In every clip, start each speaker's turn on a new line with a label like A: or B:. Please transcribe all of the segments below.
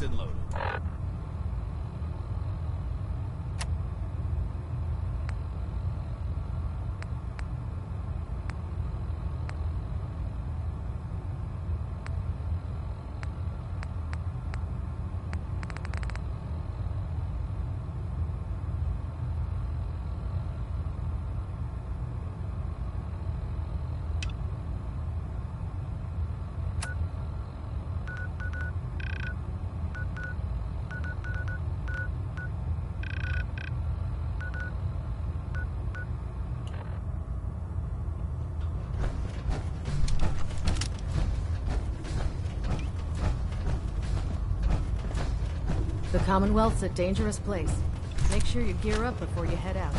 A: locked and loaded.
B: The Commonwealth's a dangerous place. Make sure you gear up before you head out.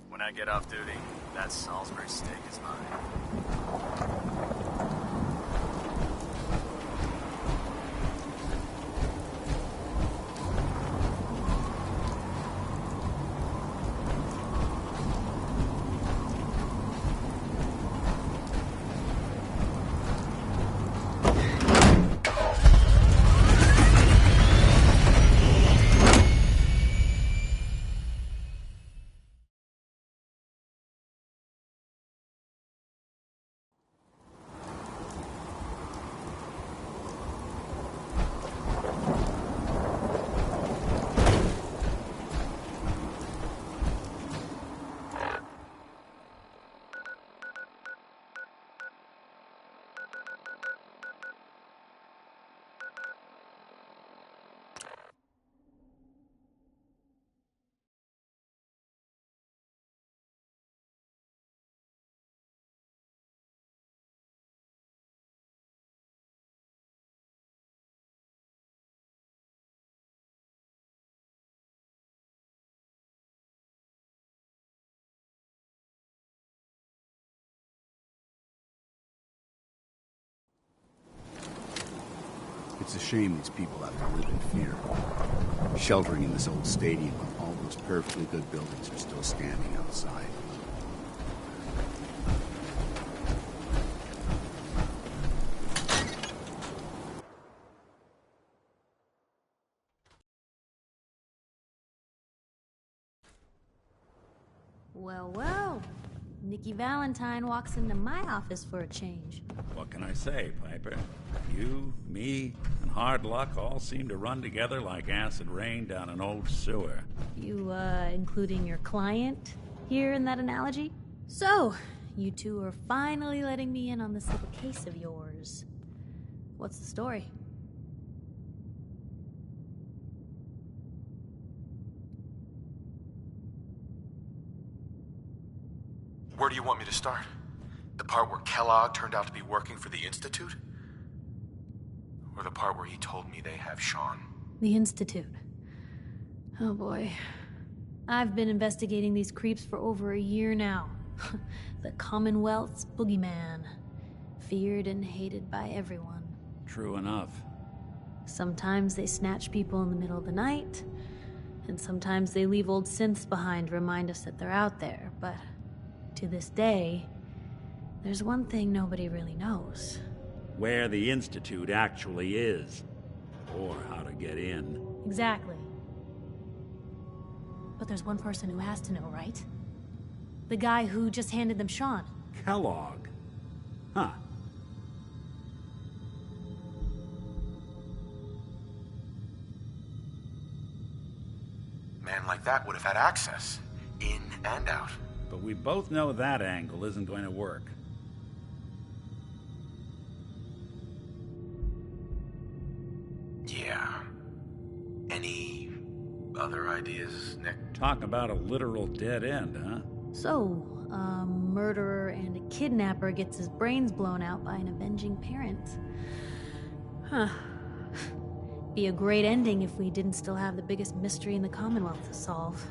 C: When I get off duty, that Salisbury steak is mine.
A: It's a shame these people have to live in fear. Sheltering in this old stadium while all those perfectly good buildings are still standing outside.
D: Well, well. Nikki Valentine walks into my office for a change.
E: What can I say, Piper? You, me, and hard luck all seem to run together like acid rain down an old sewer.
D: You, including your client here in that analogy? So, you two are finally letting me in on this little case of yours. What's the story?
F: Where do you want me to start? The part where Kellogg turned out to be working for the Institute? Or the part where he told me they have Sean?
D: The Institute. Oh boy. I've been investigating these creeps for over a year now. The Commonwealth's boogeyman. Feared and hated by everyone.
E: True enough.
D: Sometimes they snatch people in the middle of the night, and sometimes they leave old synths behind to remind us that they're out there, but to this day, there's one thing nobody really knows.
E: Where the Institute actually is. Or how to get in.
D: Exactly. But there's one person who has to know, right? The guy who just handed them Sean.
E: Kellogg. Huh.
F: Man like that would have had access, in and out.
E: But we both know that angle isn't going to work.
F: Yeah. Any other ideas, Nick?
E: Talk about a literal dead end, huh?
D: So, a murderer and a kidnapper gets his brains blown out by an avenging parent. Huh. Be a great ending if we didn't still have the biggest mystery in the Commonwealth to solve.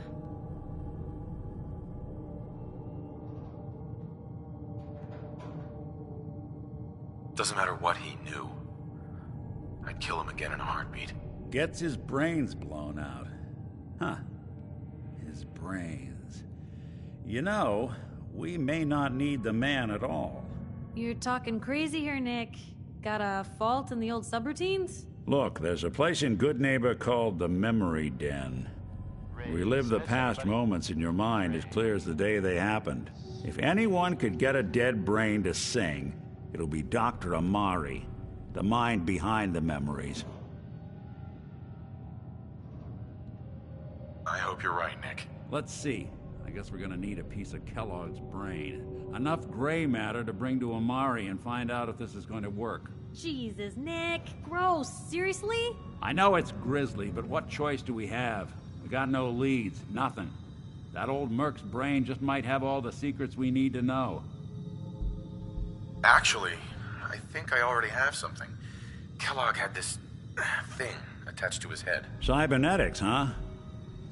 F: Doesn't matter what he knew. I'd kill him again in a heartbeat.
E: Gets his brains blown out. Huh. His brains. You know, we may not need the man at all.
D: You're talking crazy here, Nick. Got a fault in the old subroutines?
E: Look, there's a place in Good Neighbor called the Memory Den. Relive the past moments in your mind as clear as the day they happened. If anyone could get a dead brain to sing, it'll be Dr. Amari, the mind behind the memories.
F: I hope you're right, Nick.
E: Let's see. I guess we're gonna need a piece of Kellogg's brain. Enough gray matter to bring to Amari and find out if this is going to work.
D: Jesus, Nick. Gross. Seriously?
E: I know it's grisly, but what choice do we have? We got no leads, nothing. That old Merc's brain just might have all the secrets we need to know.
F: Actually, I think I already have something. Kellogg had this thing attached to his head.
E: Cybernetics, huh?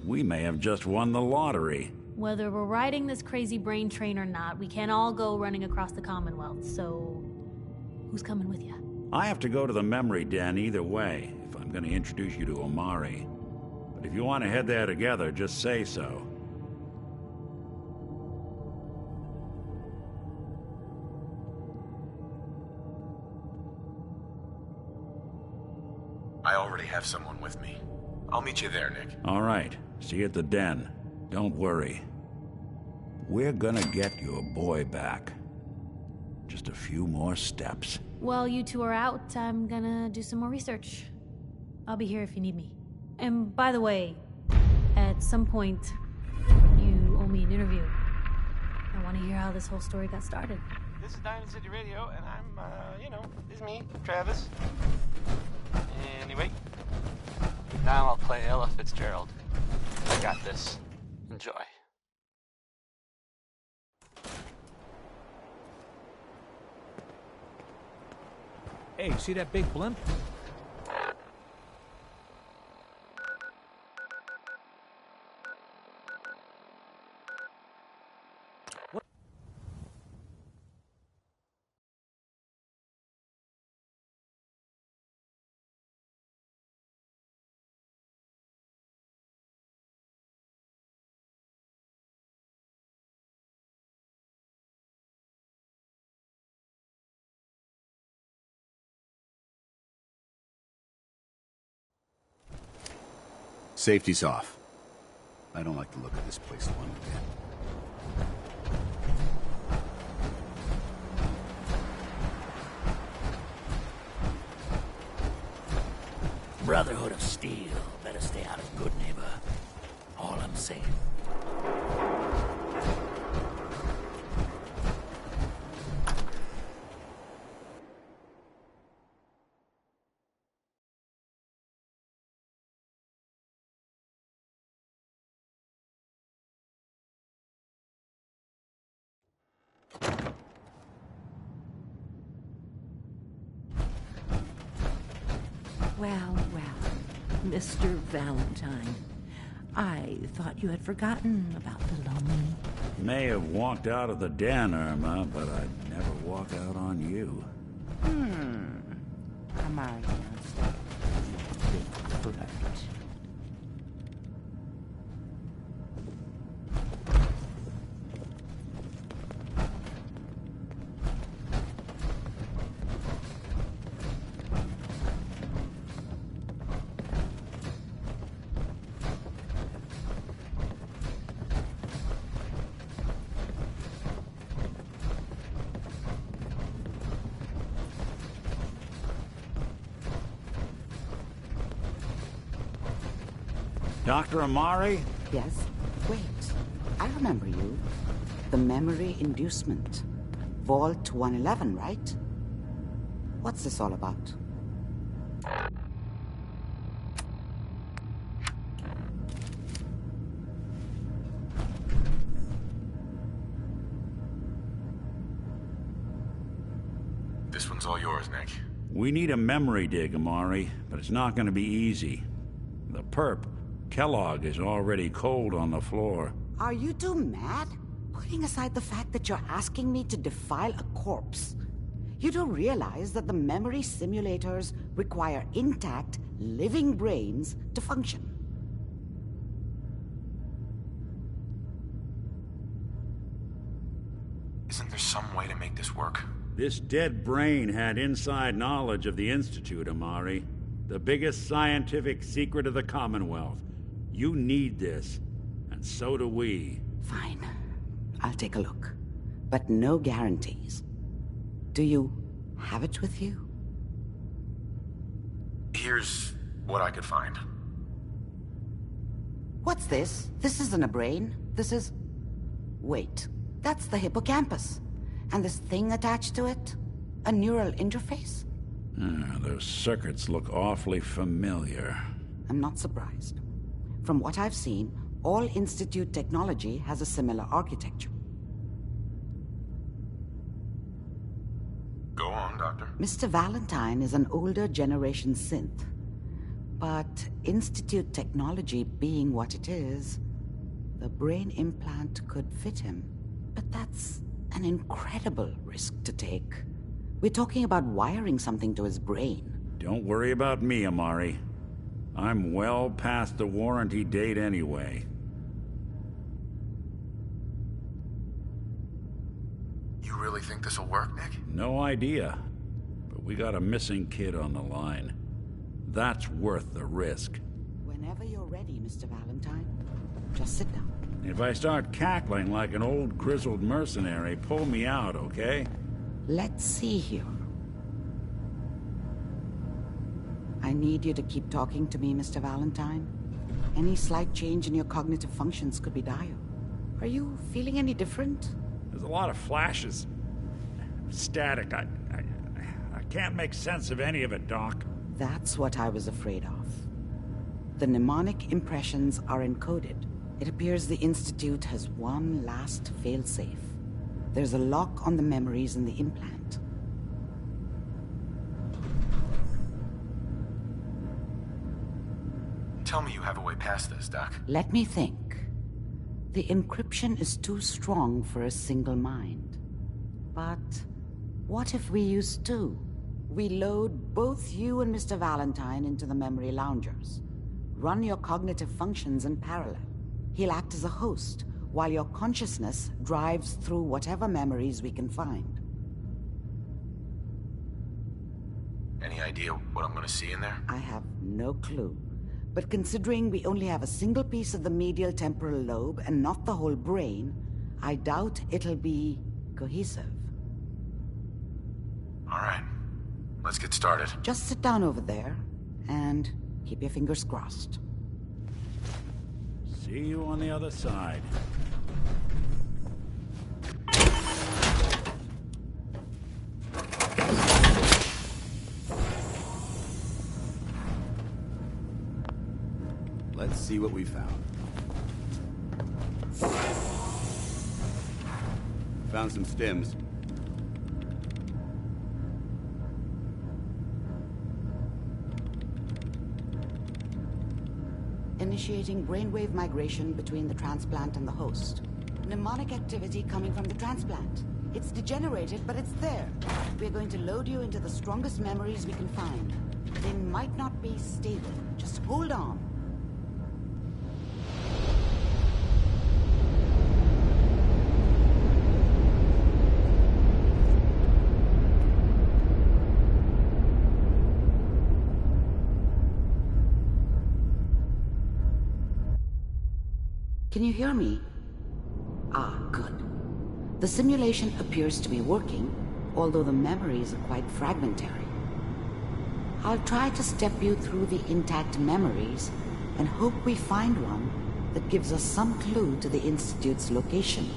E: We may have just won the lottery.
D: Whether we're riding this crazy brain train or not, we can't all go running across the Commonwealth, so... who's coming with you?
E: I have to go to the Memory Den either way, if I'm going to introduce you to Omari. But if you want to head there together, just say so.
F: I already have someone with me. I'll meet you there, Nick.
E: All right. See you at the den. Don't worry. We're gonna get your boy back. Just a few more steps.
D: While you two are out, I'm gonna do some more research. I'll be here if you need me. And by the way, at some point, you owe me an interview. I want to hear how this whole story got started.
G: This is Diamond City Radio, and I'm, this is me, Travis. Anyway, now I'll play Ella Fitzgerald. I got this. Enjoy.
H: Hey, see that big blimp?
A: Safety's off. I don't like the look of this place one bit.
I: Brotherhood of Steel better stay out of Good Neighbor. All I'm saying.
J: Well, Mr. Valentine, I thought you had forgotten about the lonely.
E: May have walked out of the den, Irma, but I'd never walk out on you.
J: Am I downstairs? Big flirt.
E: Dr. Amari?
K: Yes? Wait. I remember you. The memory inducement. Vault 111, right? What's this all about?
F: This one's all yours, Nick.
E: We need a memory dig, Amari, but it's not going to be easy. The perp, Kellogg, is already cold on the floor.
K: Are you two mad? Putting aside the fact that you're asking me to defile a corpse, you do realize that the memory simulators require intact, living brains to function.
F: Isn't there some way to make this work?
E: This dead brain had inside knowledge of the Institute, Amari. The biggest scientific secret of the Commonwealth. You need this, and so do we.
K: Fine. I'll take a look. But no guarantees. Do you have it with you?
F: Here's what I could find.
K: What's this? This isn't a brain. This is... Wait. That's the hippocampus. And this thing attached to it? A neural interface?
E: Those circuits look awfully familiar.
K: I'm not surprised. From what I've seen, all Institute technology has a similar architecture.
F: Go on, Doctor.
K: Mr. Valentine is an older generation synth. But Institute technology being what it is, the brain implant could fit him. But that's an incredible risk to take. We're talking about wiring something to his brain.
E: Don't worry about me, Amari. I'm well past the warranty date anyway.
F: You really think this'll work, Nick?
E: No idea. But we got a missing kid on the line. That's worth the risk.
K: Whenever you're ready, Mr. Valentine, just sit down.
E: If I start cackling like an old grizzled mercenary, pull me out, okay?
K: Let's see here. I need you to keep talking to me, Mr. Valentine. Any slight change in your cognitive functions could be dire. Are you feeling any different?
E: There's a lot of flashes. Static. I can't make sense of any of it, Doc.
K: That's what I was afraid of. The mnemonic impressions are encoded. It appears the Institute has one last failsafe. There's a lock on the memories in the implant.
F: Tell me you have a way past this, Doc.
K: Let me think. The encryption is too strong for a single mind. But what if we use two? We load both you and Mr. Valentine into the memory loungers. Run your cognitive functions in parallel. He'll act as a host, while your consciousness drives through whatever memories we can find.
F: Any idea what I'm gonna see in there?
K: I have no clue. But considering we only have a single piece of the medial temporal lobe and not the whole brain, I doubt it'll be cohesive.
F: All right. Let's get started.
K: Just sit down over there and keep your fingers crossed.
E: See you on the other side.
A: Let's see what we found. Found some stems.
K: Initiating brainwave migration between the transplant and the host. Mnemonic activity coming from the transplant. It's degenerated, but it's there. We're going to load you into the strongest memories we can find. They might not be stable. Just hold on. Can you hear me? Ah, good. The simulation appears to be working, although the memories are quite fragmentary. I'll try to step you through the intact memories and hope we find one that gives us some clue to the Institute's location.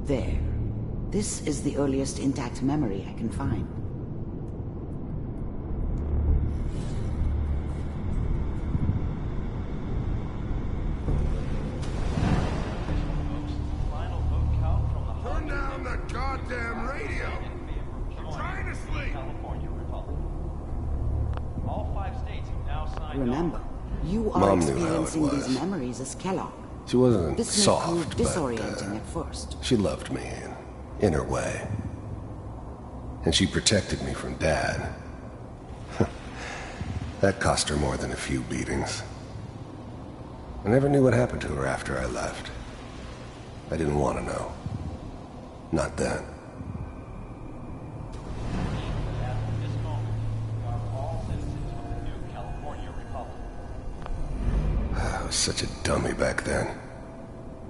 K: There. This is the earliest intact memory I can find.
L: Turn down the goddamn radio! I'm trying to sleep!
G: All 5 states have now signed
K: Remember, you are
M: Mom knew how it
K: experiencing
M: was.
K: these memories as Kellogg.
M: She wasn't
K: This may
M: soft,
K: prove
M: but
K: disorienting at first.
M: she loved me in her way. And she protected me from Dad. That cost her more than a few beatings. I never knew what happened to her after I left. I didn't want to know. Not then. I was such a dummy back then.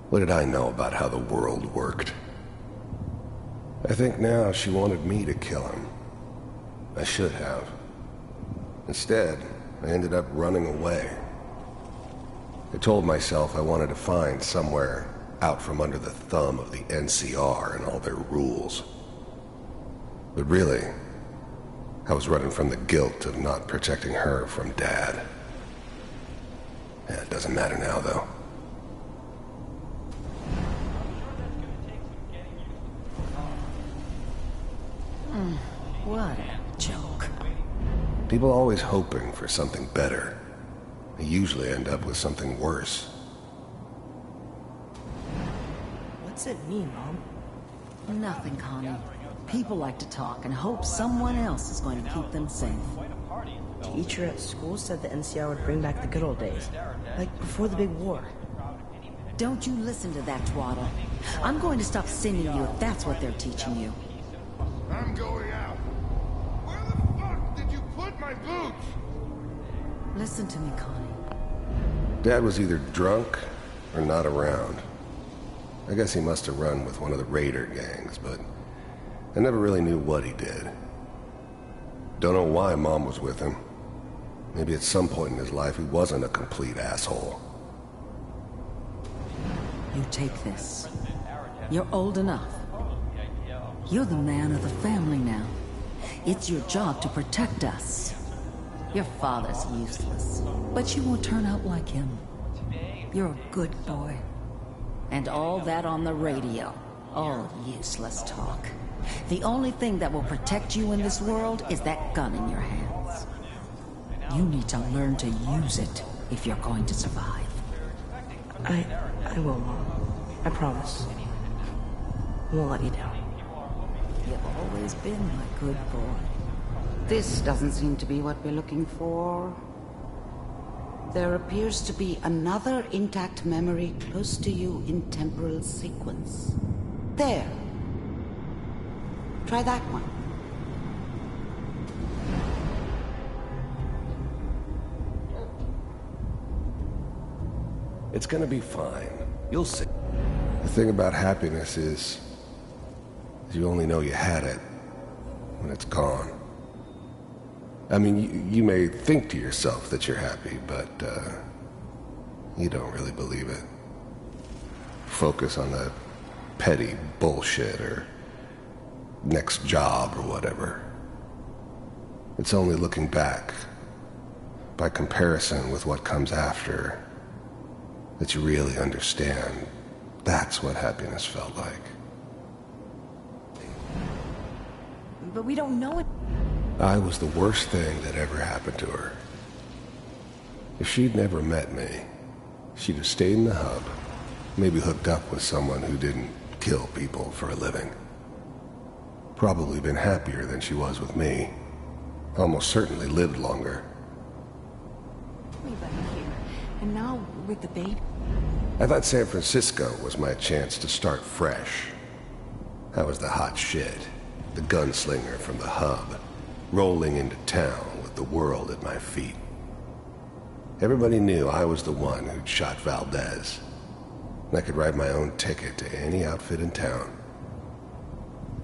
M: What did I know about how the world worked? I think now she wanted me to kill him. I should have. Instead, I ended up running away. I told myself I wanted to find somewhere out from under the thumb of the NCR and all their rules. But really, I was running from the guilt of not protecting her from Dad. Yeah, it doesn't matter now, though.
K: What a joke.
M: People always hoping for something better. They usually end up with something worse.
N: What's it mean, Mom? Nothing, Connie. People like to talk and hope someone else is going to keep them safe. Teacher at school said the NCR would bring back the good old days, like before the big war. Don't you listen to that twaddle. I'm going to stop sending you if that's what they're teaching you.
L: I'm going out. Where the fuck did you put my boots?
N: Listen to me, Connie.
M: Dad was either drunk or not around. I guess he must have run with one of the raider gangs, but I never really knew what he did. Don't know why Mom was with him. Maybe at some point in his life he wasn't a complete asshole.
N: You take this. You're old enough. You're the man of the family now. It's your job to protect us. Your father's useless, but you won't turn out like him. You're a good boy. And all that on the radio, all useless talk. The only thing that will protect you in this world is that gun in your hands. You need to learn to use it if you're going to survive.
O: I will, Mom. I promise. I won't let you down.
N: You've always been my good boy.
K: This doesn't seem to be what we're looking for. There appears to be another intact memory close to you in temporal sequence. There. Try that one.
M: It's gonna be fine. You'll see. The thing about happiness is you only know you had it when it's gone. I mean, you may think to yourself that you're happy, but you don't really believe it. Focus on the petty bullshit or next job or whatever. It's only looking back, by comparison with what comes after, that you really understand that's what happiness felt like.
N: But we don't know it.
M: I was the worst thing that ever happened to her. If she'd never met me, she'd have stayed in the hub, maybe hooked up with someone who didn't kill people for a living. Probably been happier than she was with me. Almost certainly lived longer.
J: Way back here, and now with the baby.
M: I thought San Francisco was my chance to start fresh. I was the hot shit, the gunslinger from the hub, rolling into town with the world at my feet. Everybody knew I was the one who'd shot Valdez. And I could write my own ticket to any outfit in town.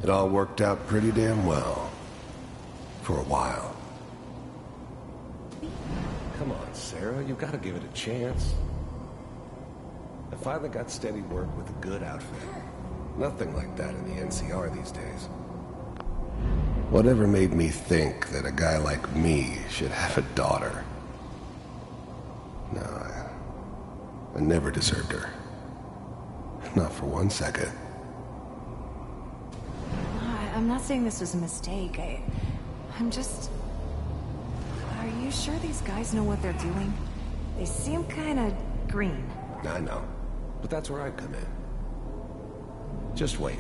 M: It all worked out pretty damn well. For a while. Come on, Sarah, you gotta give it a chance. I finally got steady work with a good outfit. Nothing like that in the NCR these days. Whatever made me think that a guy like me should have a daughter? No, I never deserved her. Not for 1 second.
J: I'm not saying this was a mistake. I'm just... Are you sure these guys know what they're doing? They seem kinda green.
M: I know, but that's where I come in. Just wait.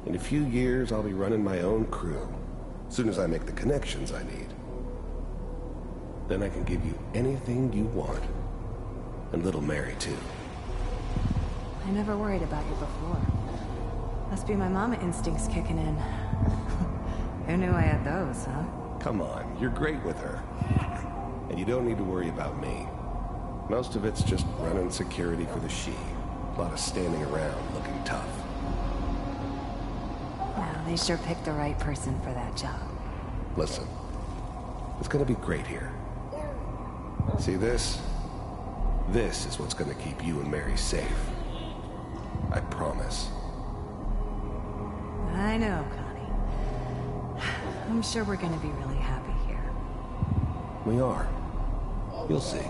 M: In a few years, I'll be running my own crew. As soon as I make the connections I need. Then I can give you anything you want. And little Mary, too.
J: I never worried about you before. Must be my mama instincts kicking in. Who knew I had those, huh?
M: Come on, you're great with her. And you don't need to worry about me. Most of it's just running security for the she. A lot of standing around looking tough.
J: Well, they sure picked the right person for that job.
M: Listen, it's gonna be great here. See this? This is what's gonna keep you and Mary safe. I promise.
J: I know, Connie. I'm sure we're gonna be really happy here.
M: We are. You'll see.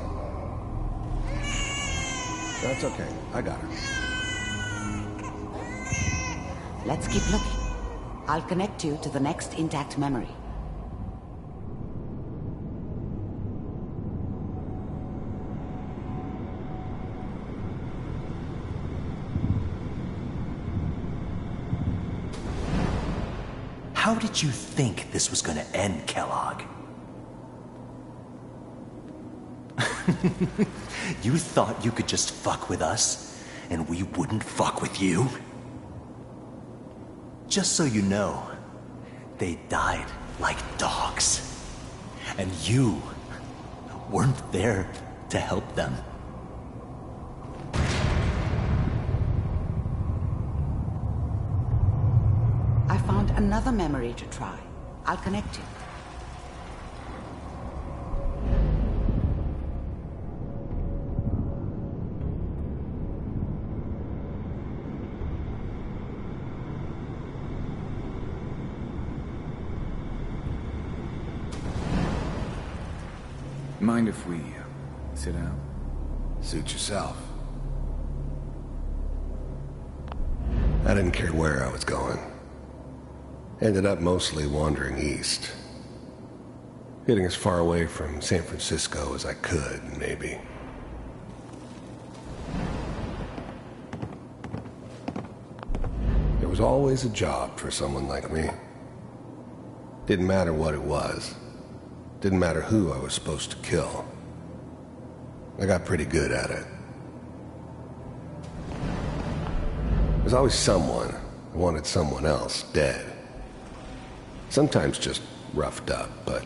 M: That's okay. I got her.
K: Let's keep looking. I'll connect you to the next intact memory.
I: How did you think this was gonna end, Kellogg? You thought you could just fuck with us, and we wouldn't fuck with you? Just so you know, they died like dogs. And you weren't there to help them.
K: I found another memory to try. I'll connect you.
P: Mind if we sit down?
M: Suit yourself. I didn't care where I was going. Ended up mostly wandering east. Getting as far away from San Francisco as I could, maybe. There was always a job for someone like me. Didn't matter what it was. Didn't matter who I was supposed to kill. I got pretty good at it. There's always someone who wanted someone else dead. Sometimes just roughed up, but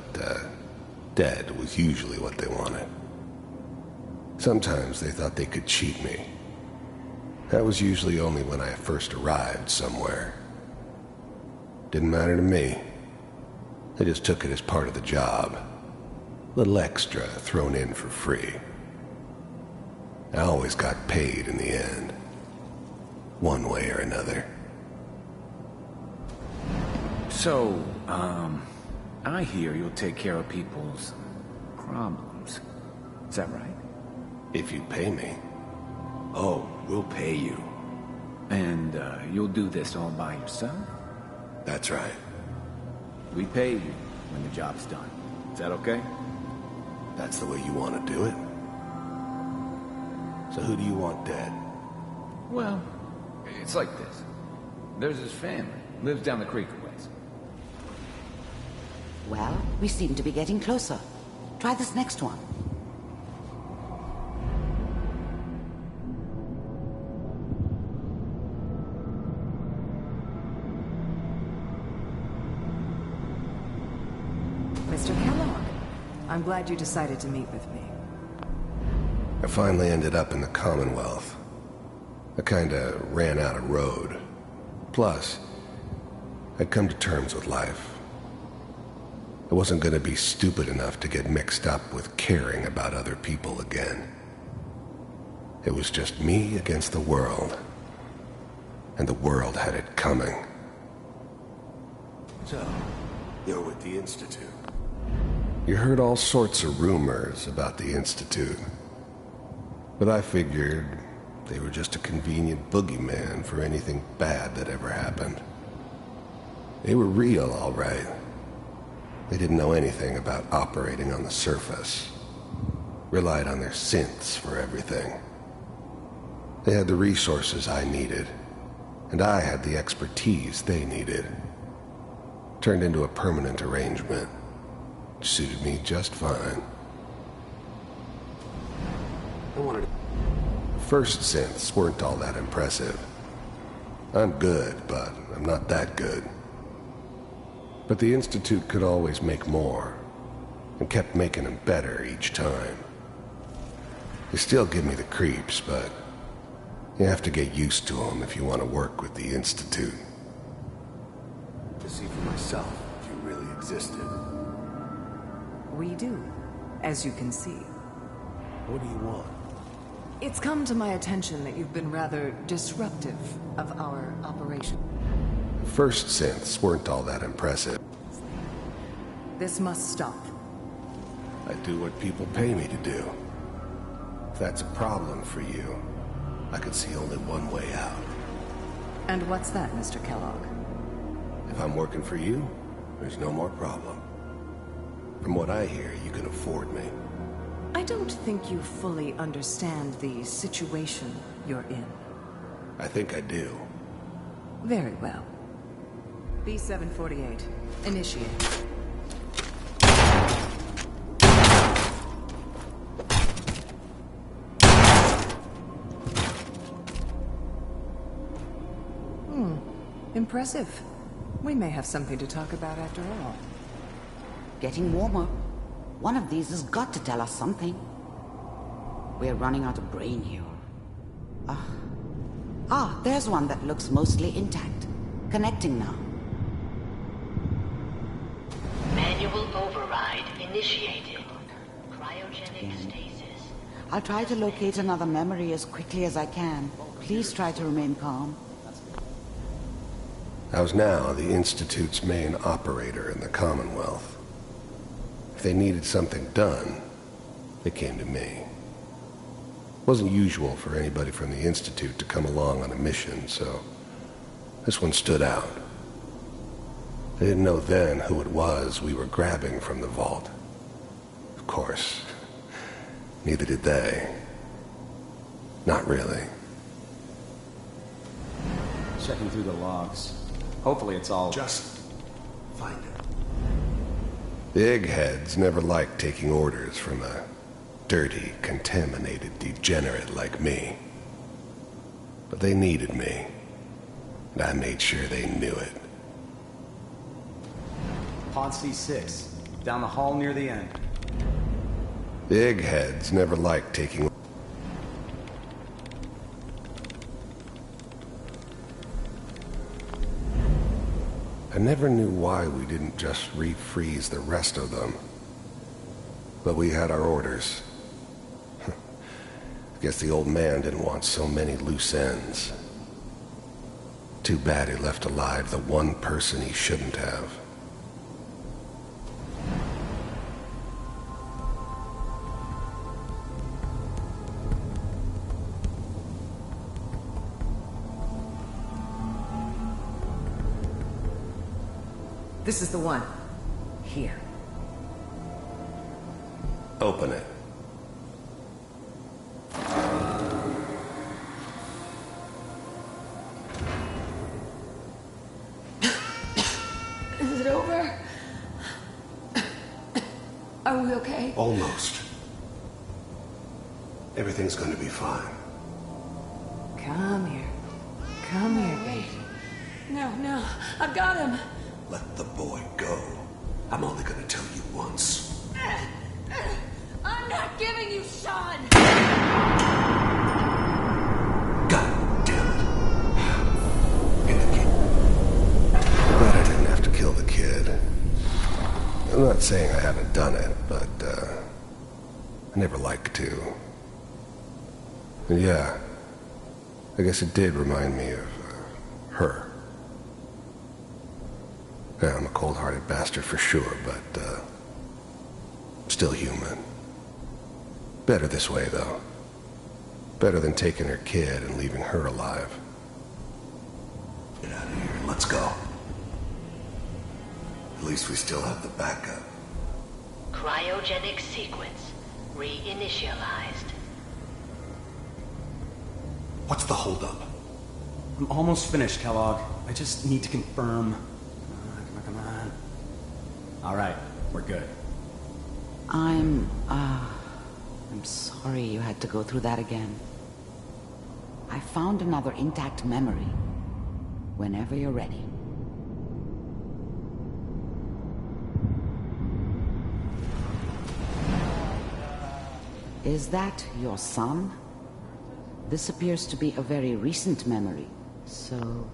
M: dead was usually what they wanted. Sometimes they thought they could cheat me. That was usually only when I first arrived somewhere. Didn't matter to me. They just took it as part of the job. Little extra thrown in for free. I always got paid in the end. One way or another.
P: So, I hear you'll take care of people's problems. Is that right?
M: If you pay me.
P: Oh, we'll pay you. And, you'll do this all by yourself?
M: That's right.
P: We pay you when the job's done. Is that okay?
M: That's the way you want to do it? So who do you want dead?
P: Well, it's like this. There's his family. Lives down the creek a ways.
K: Well, we seem to be getting closer. Try this next one.
J: Mr. Kellogg, I'm glad you decided to meet with me.
M: I finally ended up in the Commonwealth. I kinda ran out of road. Plus, I'd come to terms with life. I wasn't going to be stupid enough to get mixed up with caring about other people again. It was just me against the world. And the world had it coming.
A: So, you're with the Institute.
M: You heard all sorts of rumors about the Institute. But I figured they were just a convenient boogeyman for anything bad that ever happened. They were real, all right. They didn't know anything about operating on the surface. Relied on their synths for everything. They had the resources I needed, and I had the expertise they needed. Turned into a permanent arrangement. Suited me just fine. First synths weren't all that impressive. I'm good, but I'm not that good. But the Institute could always make more, and kept making them better each time. They still give me the creeps, but you have to get used to them if you want to work with the Institute.
A: To see for myself if you really existed.
J: We do, as you can see.
A: What do you want?
J: It's come to my attention that you've been rather disruptive of our operation.
M: First synths weren't all that impressive.
J: This must stop.
M: I do what people pay me to do. If that's a problem for you, I could see only one way out.
J: And what's that, Mr. Kellogg?
M: If I'm working for you, there's no more problem. From what I hear, you can afford me.
J: I don't think you fully understand the situation you're in.
M: I think I do.
J: Very well. B748, initiate. Impressive. We may have something to talk about after all.
K: Getting warmer. One of these has got to tell us something. We're running out of brain here. There's one that looks mostly intact. Connecting now.
Q: Manual override initiated. Cryogenic stasis.
K: I'll try to locate another memory as quickly as I can. Please try to remain calm.
M: I was now the Institute's main operator in the Commonwealth. If they needed something done, they came to me. It wasn't usual for anybody from the Institute to come along on a mission, so this one stood out. They didn't know then who it was we were grabbing from the vault. Of course, neither did they. Not really.
R: Checking through the logs. Hopefully it's all...
A: Just find it.
M: The eggheads never liked taking orders from a dirty, contaminated degenerate like me. But they needed me, and I made sure they knew it.
R: Pod C6, down the hall near the end.
M: The eggheads never liked taking... I never knew why we didn't just refreeze the rest of them. But we had our orders. I guess the old man didn't want so many loose ends. Too bad he left alive the one person he shouldn't have.
J: This is the one. Here.
M: Open it.
O: Is it over? Are we okay?
M: Almost. Everything's gonna be fine.
J: Come here. Come here, baby.
O: No, I've got him.
A: Let the boy go. I'm only gonna tell you once.
O: I'm not giving you Sean!
A: God damn it. Get the kid.
M: I'm glad I didn't have to kill the kid. I'm not not saying I haven't done it, but, I never like to. And yeah, I guess it did remind me of, her. Yeah, I'm a cold-hearted bastard for sure, but, still human. Better this way, though. Better than taking her kid and leaving her alive.
A: Get out of here. Let's go. At least we still have the backup.
Q: Cryogenic sequence reinitialized.
I: What's the holdup? I'm almost finished, Kellogg. I just need to confirm. Come on. All right, we're good.
K: I'm sorry you had to go through that again. I found another intact memory. Whenever you're ready. Is that your son? This appears to be a very recent memory, so...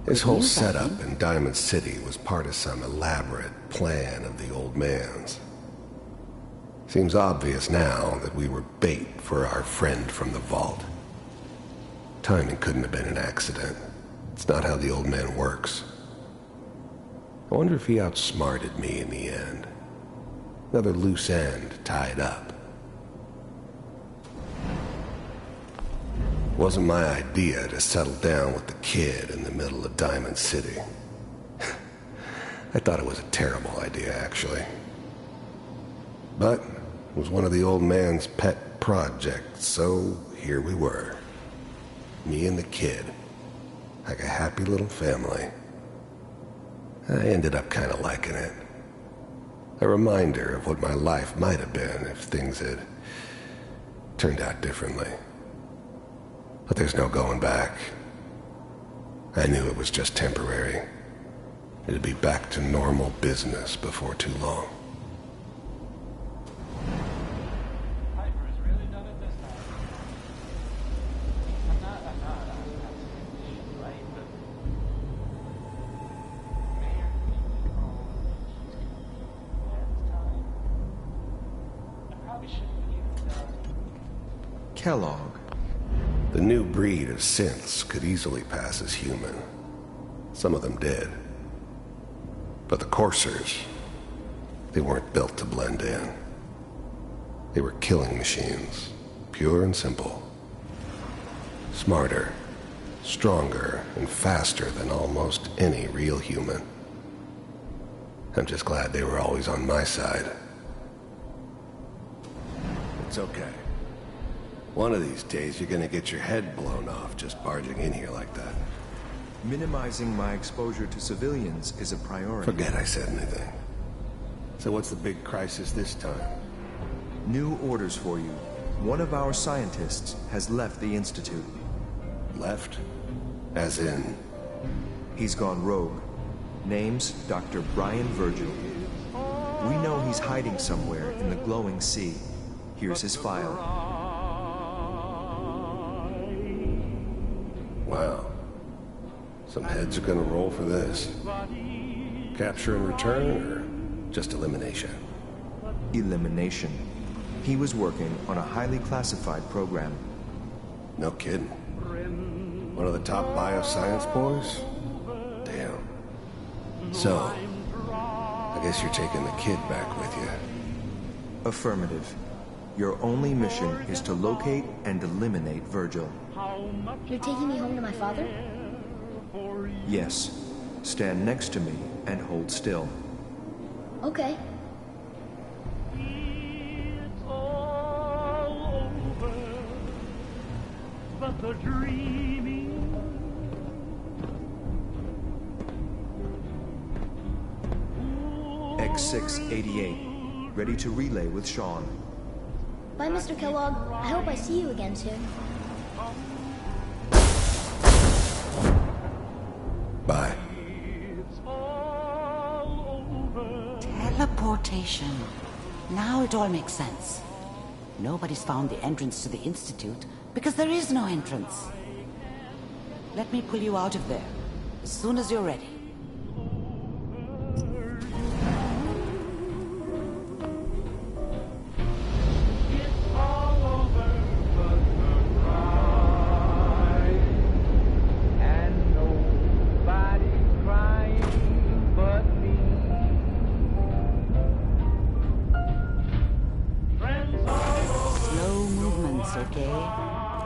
M: His whole setup in Diamond City was part of some elaborate plan of the old man's. Seems obvious now that we were bait for our friend from the vault. Timing couldn't have been an accident. It's not how the old man works. I wonder if he outsmarted me in the end. Another loose end tied up. It wasn't my idea to settle down with the kid in the middle of Diamond City. I thought it was a terrible idea, actually. But it was one of the old man's pet projects, so here we were. Me and the kid. Like a happy little family. I ended up kind of liking it. A reminder of what my life might have been if things had turned out differently. But there's no going back. I knew it was just temporary. It'd be back to normal business before too long.
S: Kellogg.
M: The new breed of synths could easily pass as human. Some of them did. But the coursers, they weren't built to blend in. They were killing machines, pure and simple. Smarter, stronger, and faster than almost any real human. I'm just glad they were always on my side. It's okay. One of these days, you're gonna get your head blown off just barging in here like that.
S: Minimizing my exposure to civilians is a priority.
M: Forget I said anything. So what's the big crisis this time?
S: New orders for you. One of our scientists has left the Institute.
M: Left? As in?
S: He's gone rogue. Name's Dr. Brian Virgil. We know he's hiding somewhere in the glowing sea. Here's his file.
M: Wow. Some heads are gonna roll for this. Capture and return, or just elimination?
S: Elimination. He was working on a highly classified program.
M: No kidding. One of the top bioscience boys? Damn. So, I guess you're taking the kid back with you.
S: Affirmative. Your only mission is to locate and eliminate Virgil.
T: You're taking me home to my father?
S: Yes. Stand next to me and hold still.
T: Okay.
L: But the dreaming
S: X688, ready to relay with Sean.
T: Bye, Mr. Kellogg. I hope I see you again soon.
M: Bye.
K: Teleportation. Now it all makes sense. Nobody's found the entrance to the Institute because there is no entrance. Let me pull you out of there as soon as you're ready.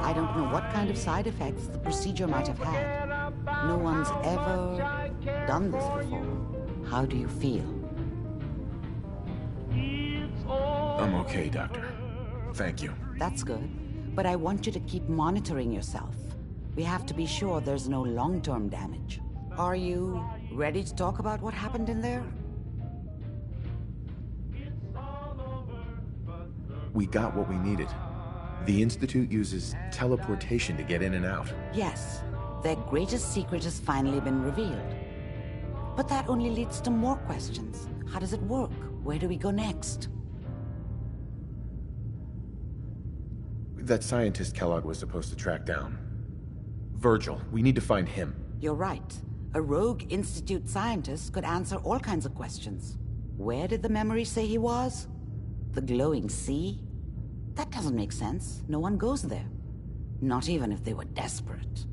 K: I don't know what kind of side effects the procedure might have had. No one's ever done this before. How do you feel?
F: I'm okay, Doctor. Thank you.
K: That's good. But I want you to keep monitoring yourself. We have to be sure there's no long-term damage. Are you ready to talk about what happened in there?
S: We got what we needed. The Institute uses teleportation to get in and out.
K: Yes. Their greatest secret has finally been revealed. But that only leads to more questions. How does it work? Where do we go next?
S: That scientist Kellogg was supposed to track down. Virgil, we need to find him.
K: You're right. A rogue Institute scientist could answer all kinds of questions. Where did the memory say he was? The glowing sea? That doesn't make sense. No one goes there. Not even if they were desperate.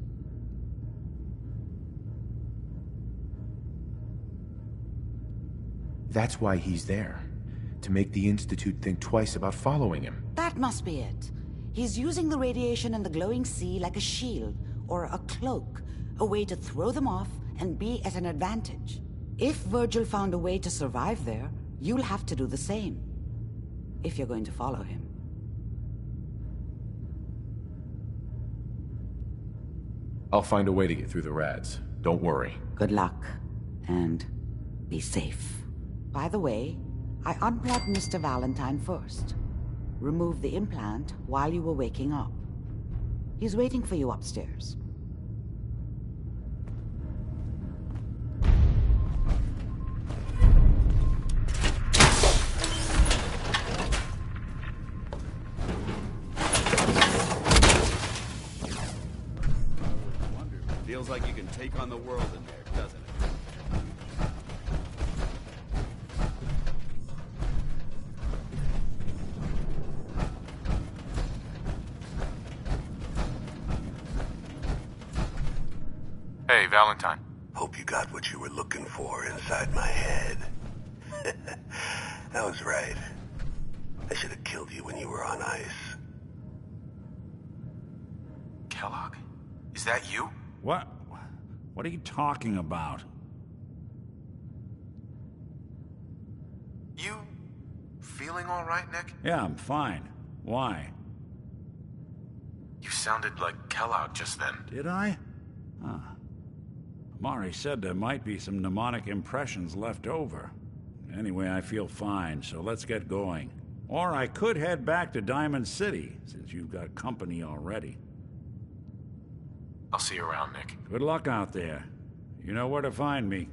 S: That's why he's there. To make the Institute think twice about following him.
K: That must be it. He's using the radiation in the glowing sea like a shield, or a cloak, a way to throw them off and be at an advantage. If Virgil found a way to survive there, you'll have to do the same. If you're going to follow him.
S: I'll find a way to get through the rads. Don't worry.
K: Good luck. And be safe. By the way, I unplugged Mr. Valentine first. Removed the implant while you were waking up. He's waiting for you upstairs.
A: Feels like you can take on the world in there, doesn't it?
F: Hey, Valentine.
L: Hope you got what you were looking for inside my head. I was right. I should have killed you when you were on ice.
F: Kellogg? Is that you?
E: What? What are you talking about?
F: You feeling all right, Nick?
E: Yeah, I'm fine. Why?
F: You sounded like Kellogg just then.
E: Did I? Huh. Mari said there might be some mnemonic impressions left over. Anyway, I feel fine, so let's get going. Or I could head back to Diamond City, since you've got company already.
F: I'll see you around, Nick.
E: Good luck out there. You know where to find me.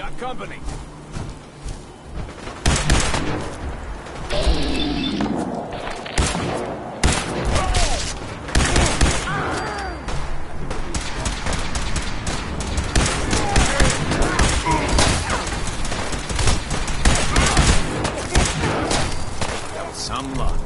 L: Got company.
P: That was some luck.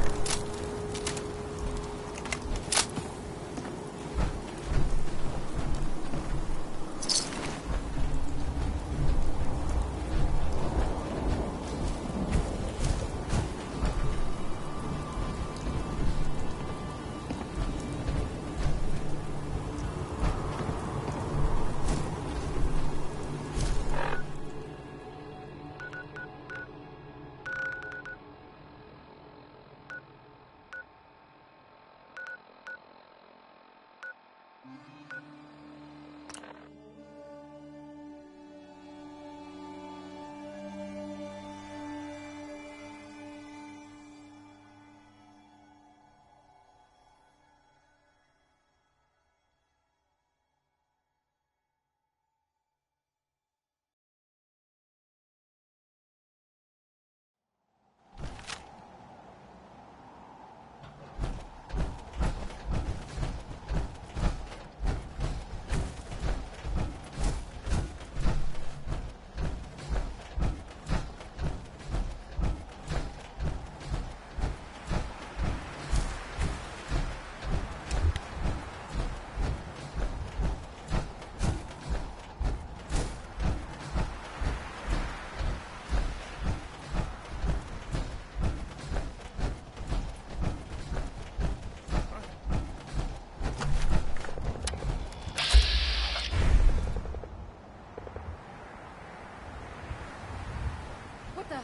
B: What the?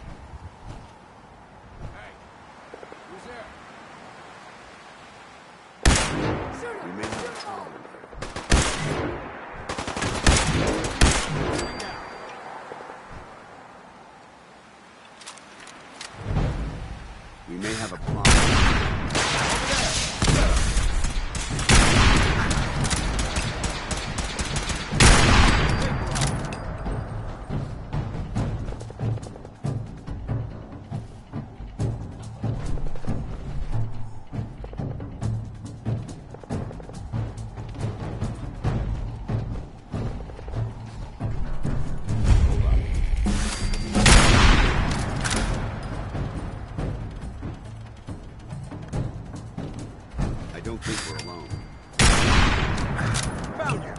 L: Who's there?
A: We may have a problem. We may have a problem. I don't think we're alone.
L: Found you.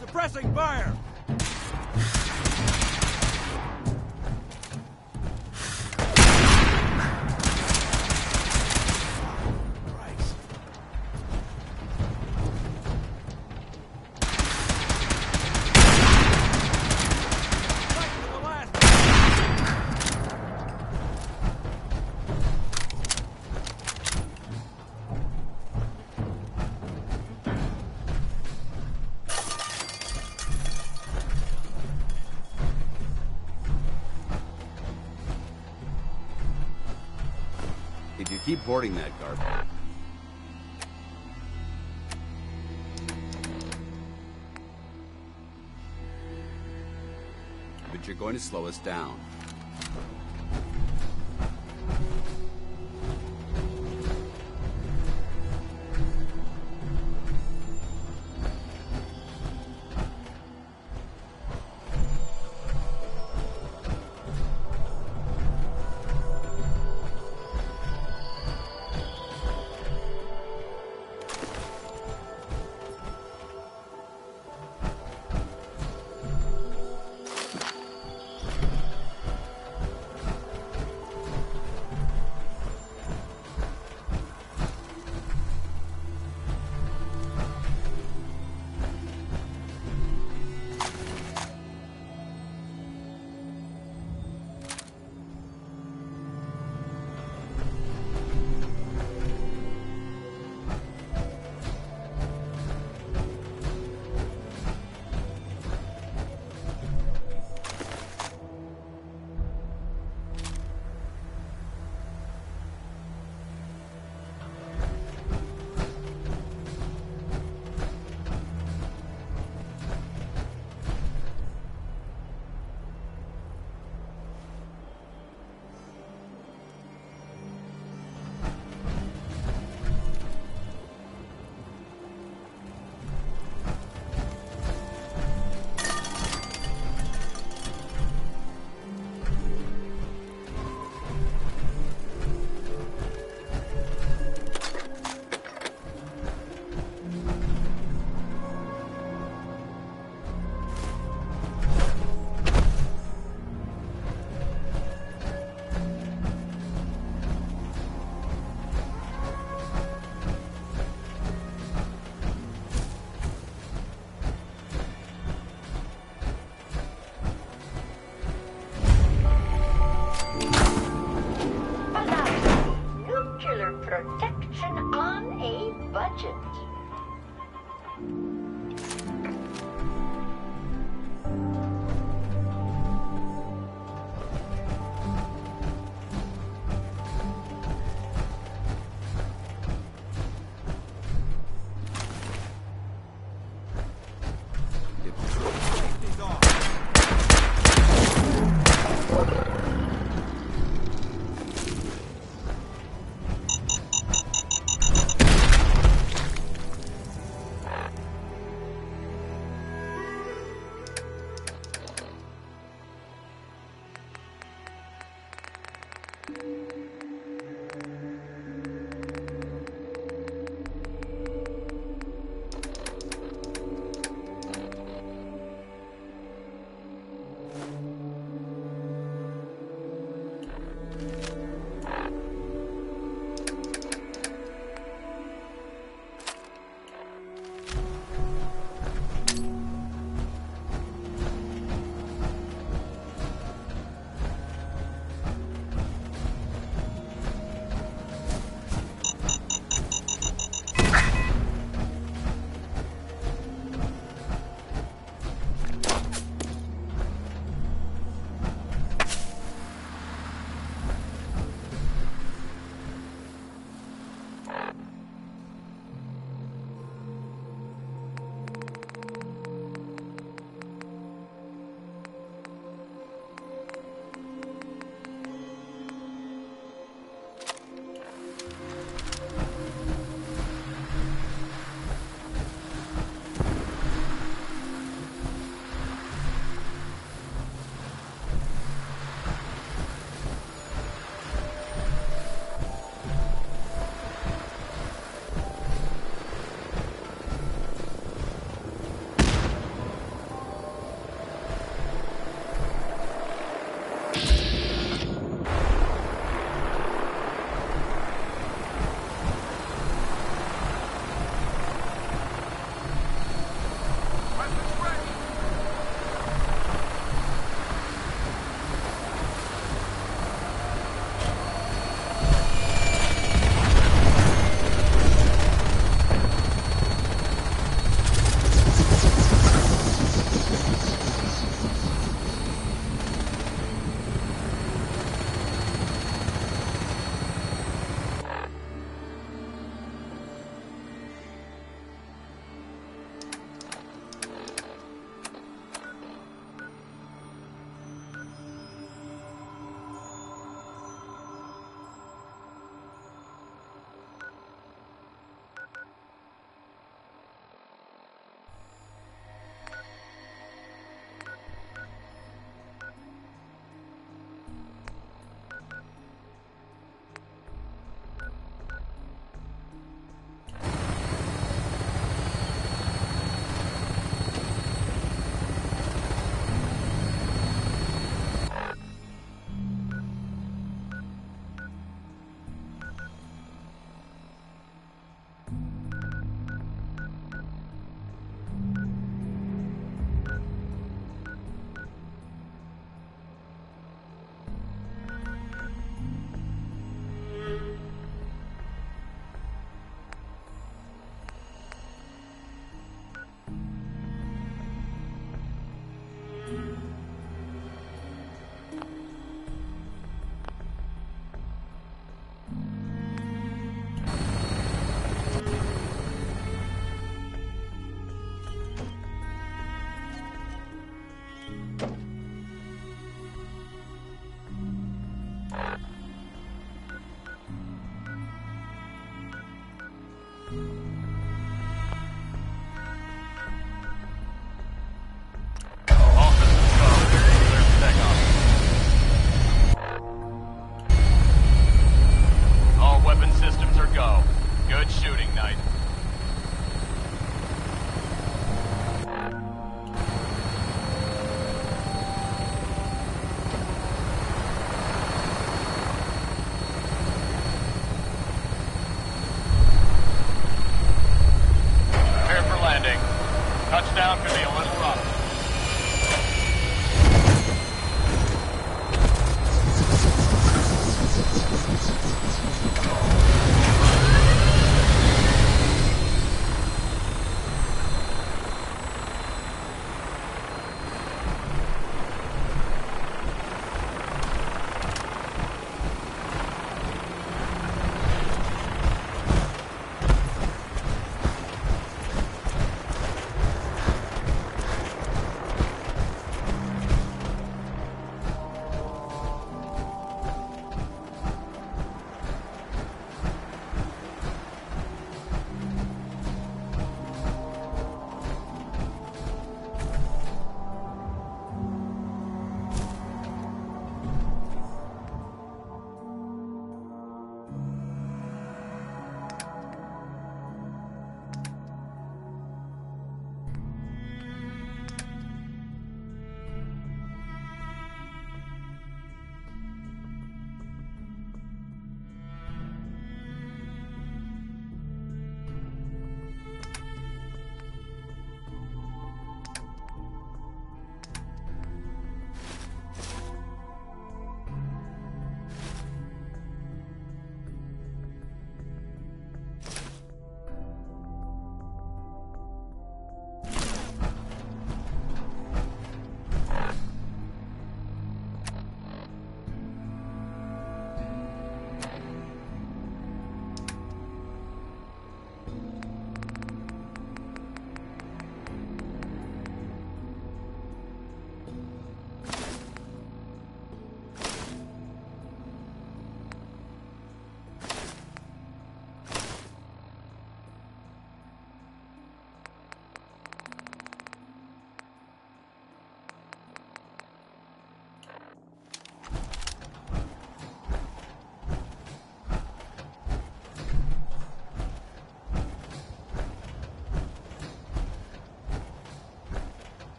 L: Suppressing fire.
A: If you keep hoarding that garbage, but you're going to slow us down.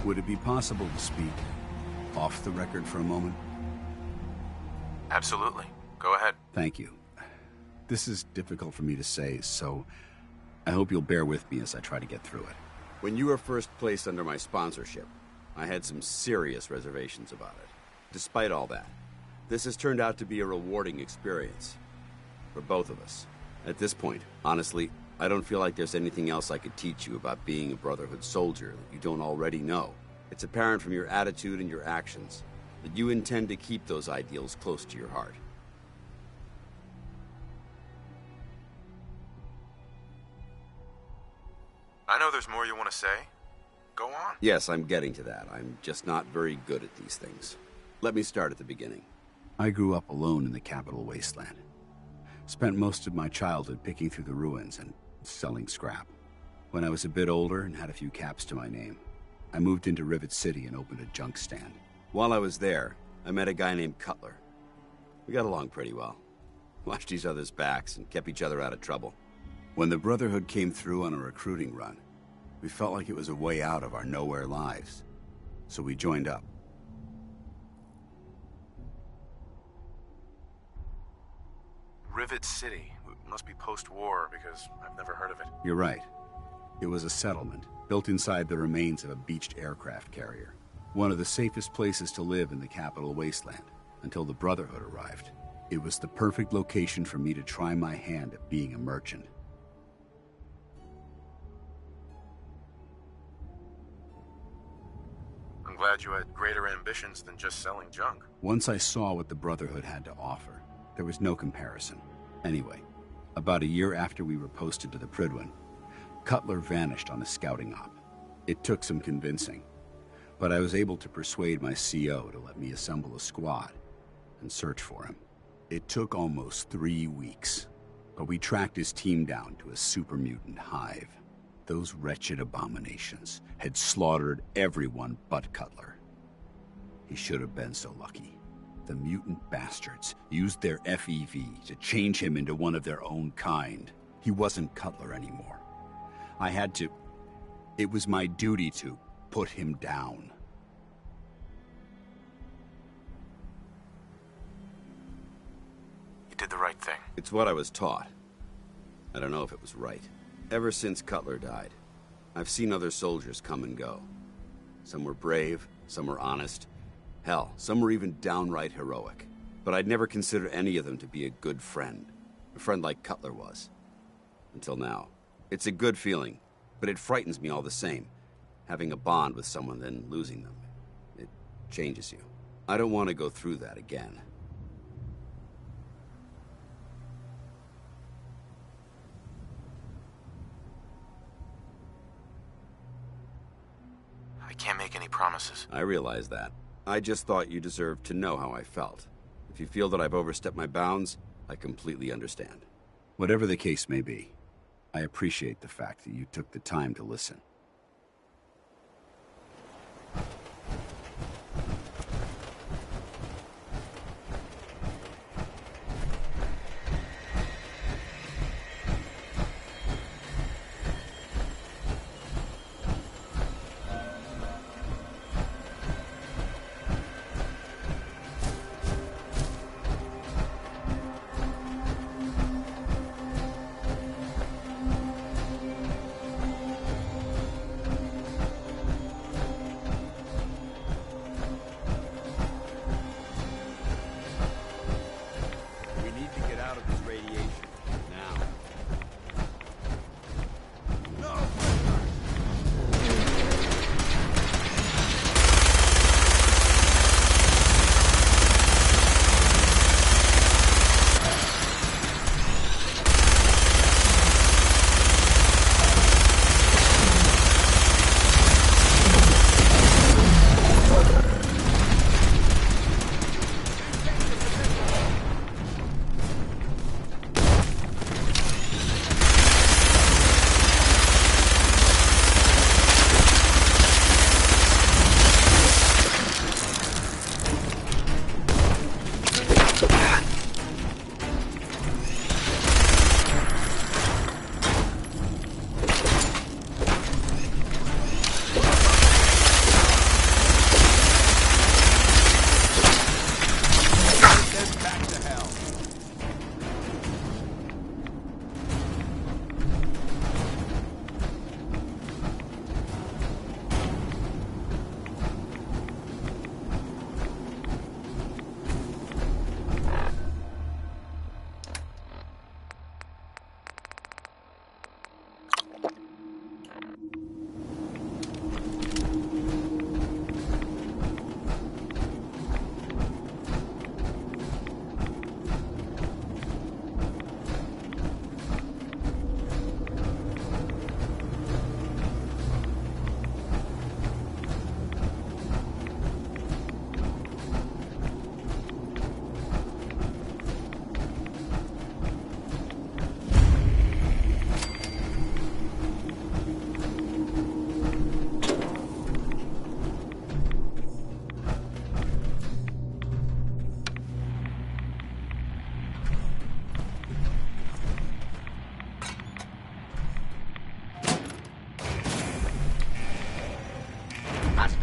A: Would it be possible to speak off the record for a moment?
F: Absolutely. Go ahead.
A: Thank you. This is difficult for me to say, so I hope you'll bear with me as I try to get through it. When you were first placed under my sponsorship, I had some serious reservations about it. Despite all that, this has turned out to be a rewarding experience. For both of us. At this point, honestly, I don't feel like there's anything else I could teach you about being a Brotherhood soldier that you don't already know. It's apparent from your attitude and your actions that you intend to keep those ideals close to your heart.
F: I know there's more you want to say. Go on.
A: Yes, I'm getting to that. I'm just not very good at these things. Let me start at the beginning. I grew up alone in the capital wasteland. Spent most of my childhood picking through the ruins and selling scrap. When I was a bit older and had a few caps to my name, I moved into Rivet City and opened a junk stand. While I was there, I met a guy named Cutler. We got along pretty well. Watched each other's backs and kept each other out of trouble. When the Brotherhood came through on a recruiting run, we felt like it was a way out of our nowhere lives. So we joined up.
F: Rivet City. Must be post-war, because I've never heard of it.
A: You're right. It was a settlement, built inside the remains of a beached aircraft carrier. One of the safest places to live in the capital wasteland, until the Brotherhood arrived. It was the perfect location for me to try my hand at being a merchant.
F: I'm glad you had greater ambitions than just selling junk.
A: Once I saw what the Brotherhood had to offer, there was no comparison. Anyway, about a year after we were posted to the Prydwen, Cutler vanished on a scouting op. It took some convincing, but I was able to persuade my CO to let me assemble a squad and search for him. It took almost 3 weeks, but we tracked his team down to a super mutant hive. Those wretched abominations had slaughtered everyone but Cutler. He should have been so lucky. The mutant bastards used their FEV to change him into one of their own kind. He wasn't Cutler anymore. I had to... It was my duty to put him down.
F: You did the right thing.
A: It's what I was taught. I don't know if it was right. Ever since Cutler died, I've seen other soldiers come and go. Some were brave, some were honest. Hell, some were even downright heroic. But I'd never considered any of them to be a good friend. A friend like Cutler was. Until now. It's a good feeling, but it frightens me all the same. Having a bond with someone, then losing them. It changes you. I don't want to go through that again.
F: I can't make any promises.
A: I realize that. I just thought you deserved to know how I felt. If you feel that I've overstepped my bounds, I completely understand. Whatever the case may be, I appreciate the fact that you took the time to listen.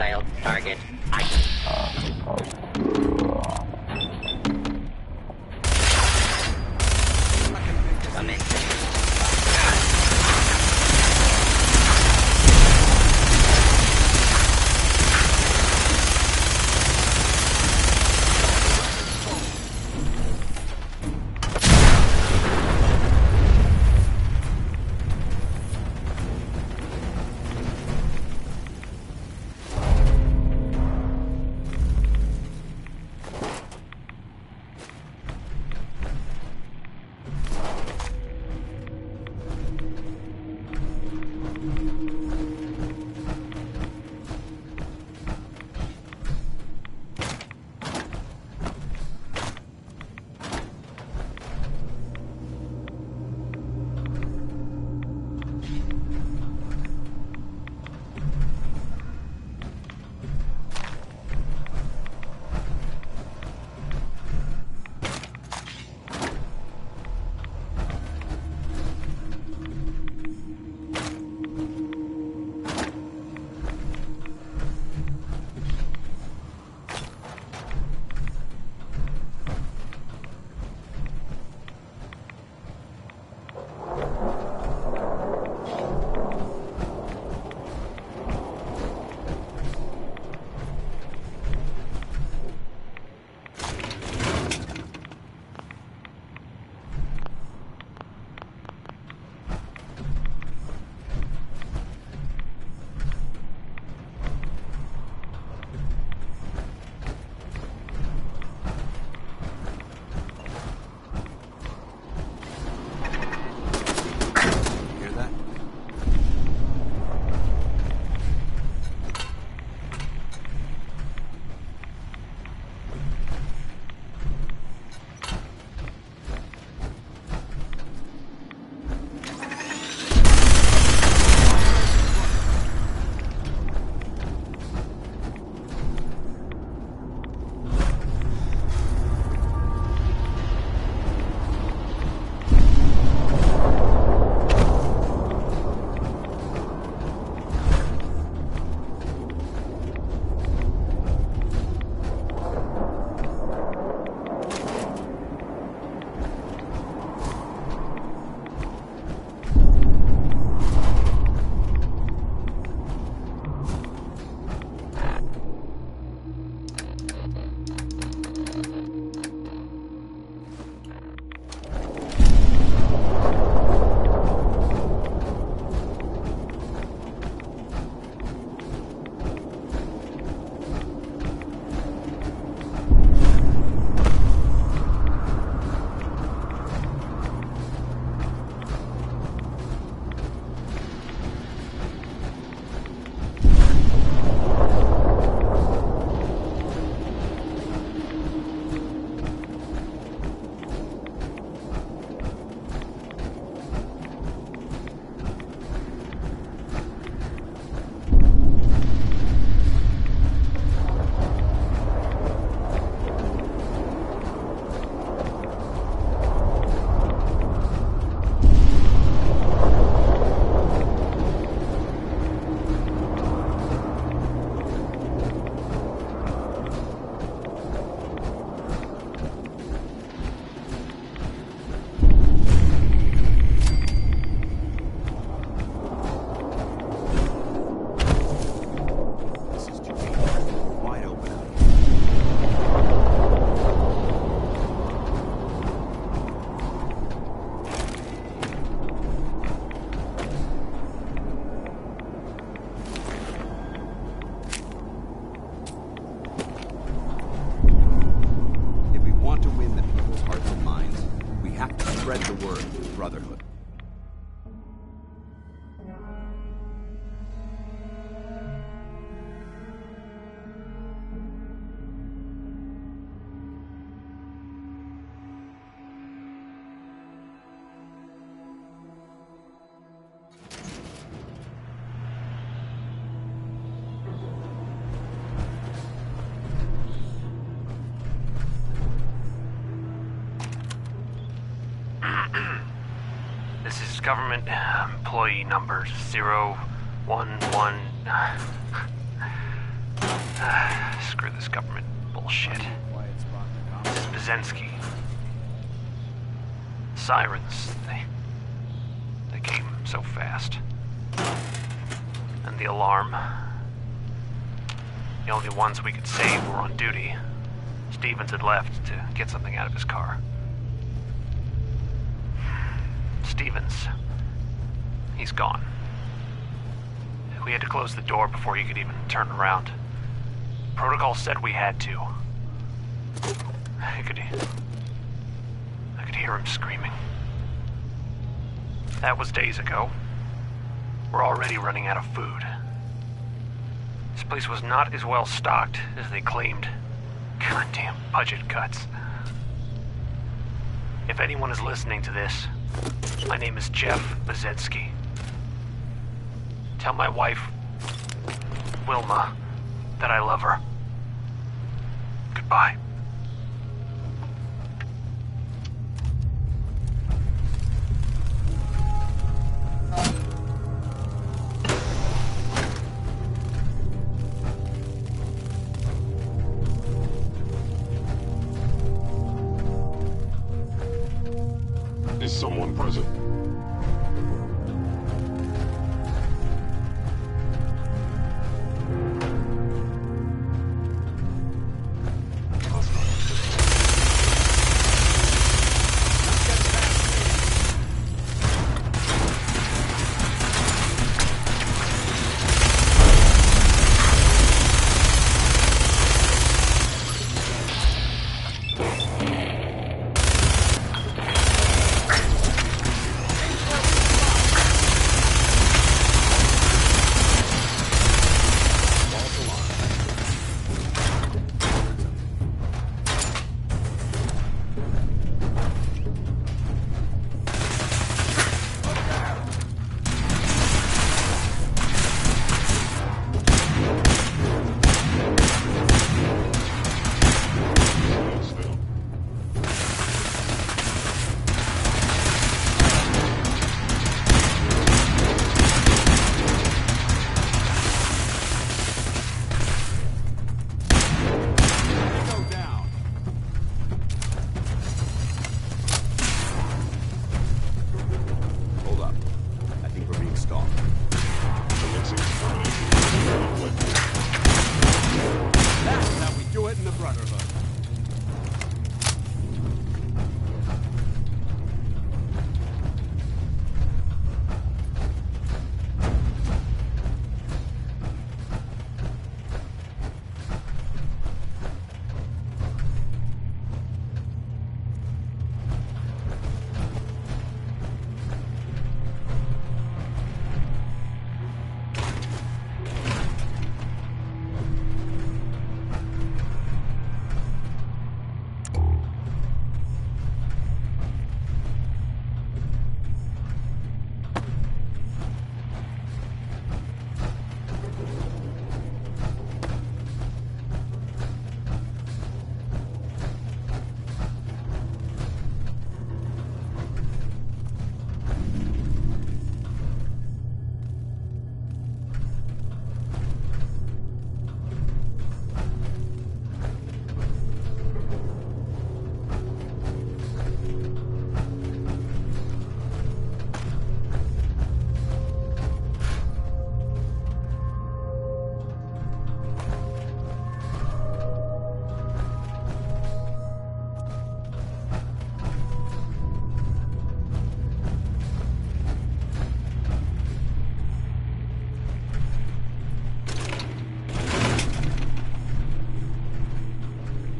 Q: Hostile target. Come in.
A: Brotherhood.
U: This is government employee number 011. Screw this government bullshit. This is Bazensky. Sirens, they came so fast. And the alarm. The only ones we could save were on duty. Stevens had left to get something out of his car. Stevens, he's gone. We had to close the door before he could even turn around. Protocol said we had to. I could hear him screaming. That was days ago. We're already running out of food. This place was not as well stocked as they claimed. Goddamn budget cuts. If anyone is listening to this, my name is Jeff Bazensky. Tell my wife, Wilma, that I love her. Goodbye.
L: Is someone present?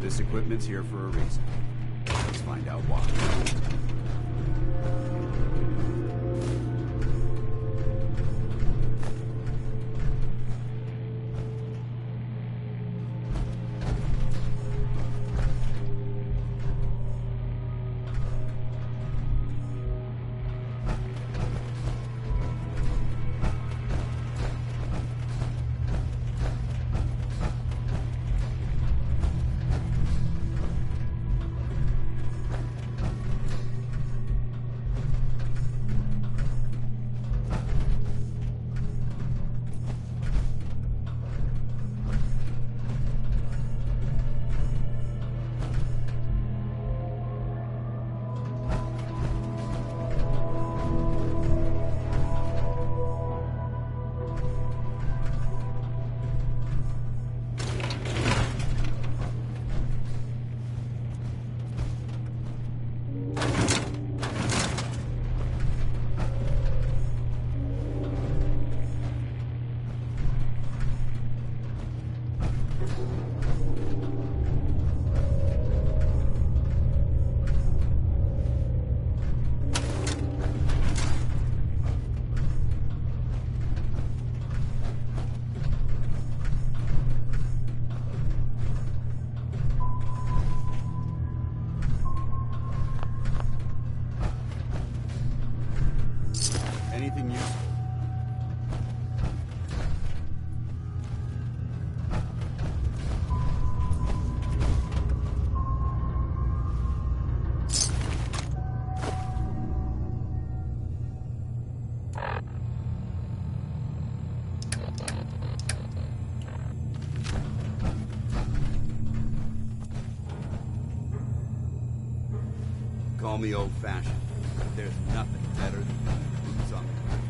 A: This equipment's here for a reason. Let's find out why. call me old-fashioned, but there's nothing better than boots on the ground.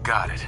F: Got it.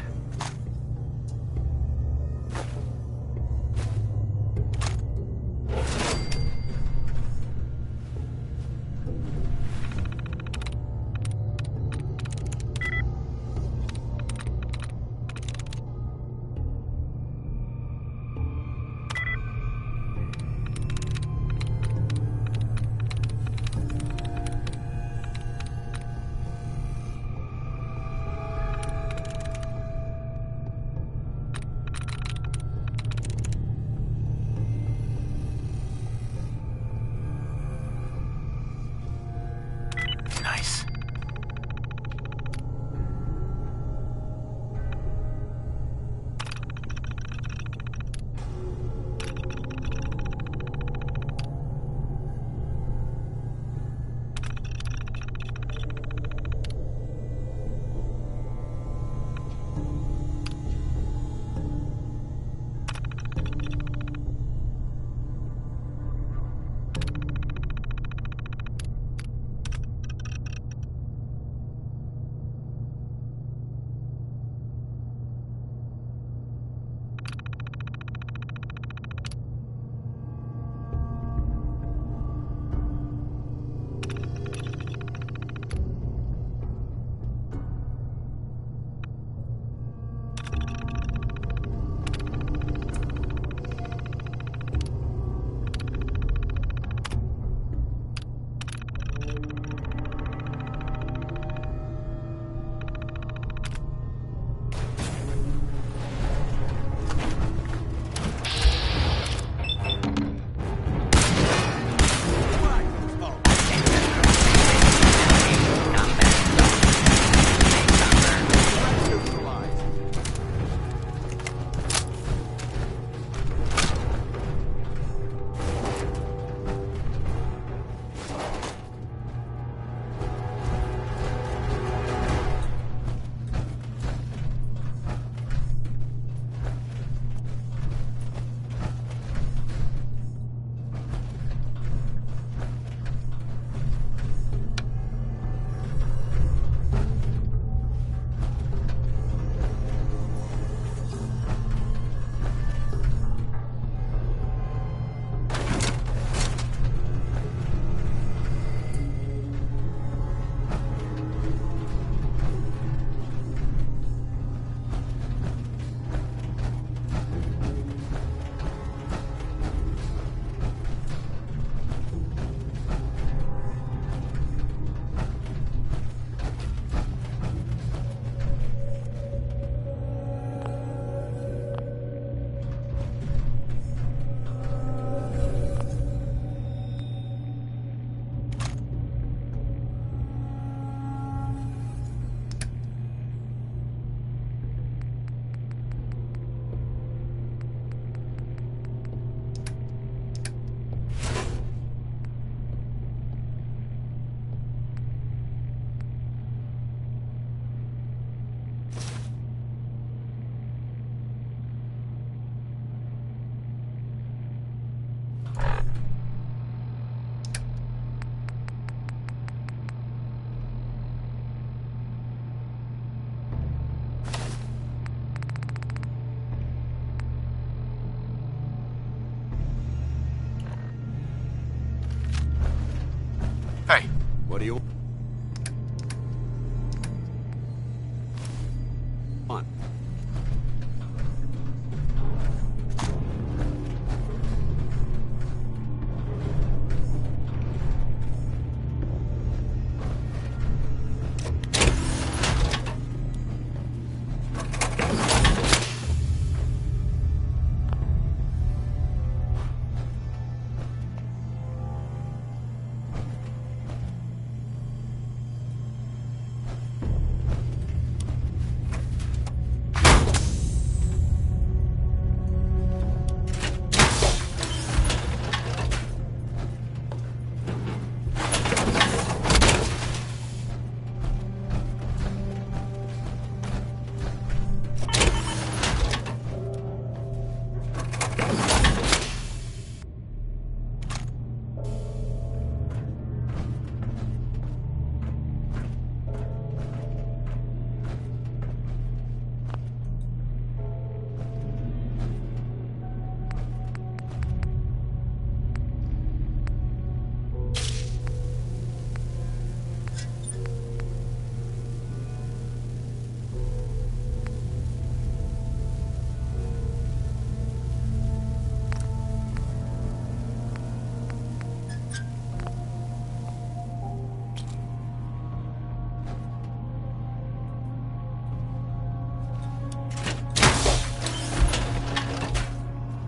A: do you want?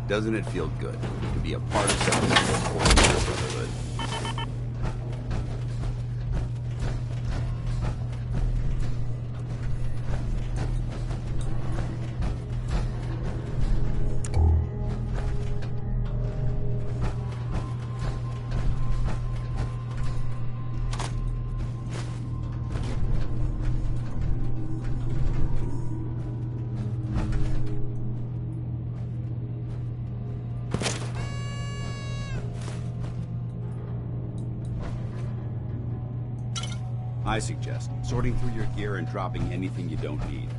A: Doesn't it feel good to be a part of something that's important to the Brotherhood? I suggest sorting through your gear and dropping anything you don't need.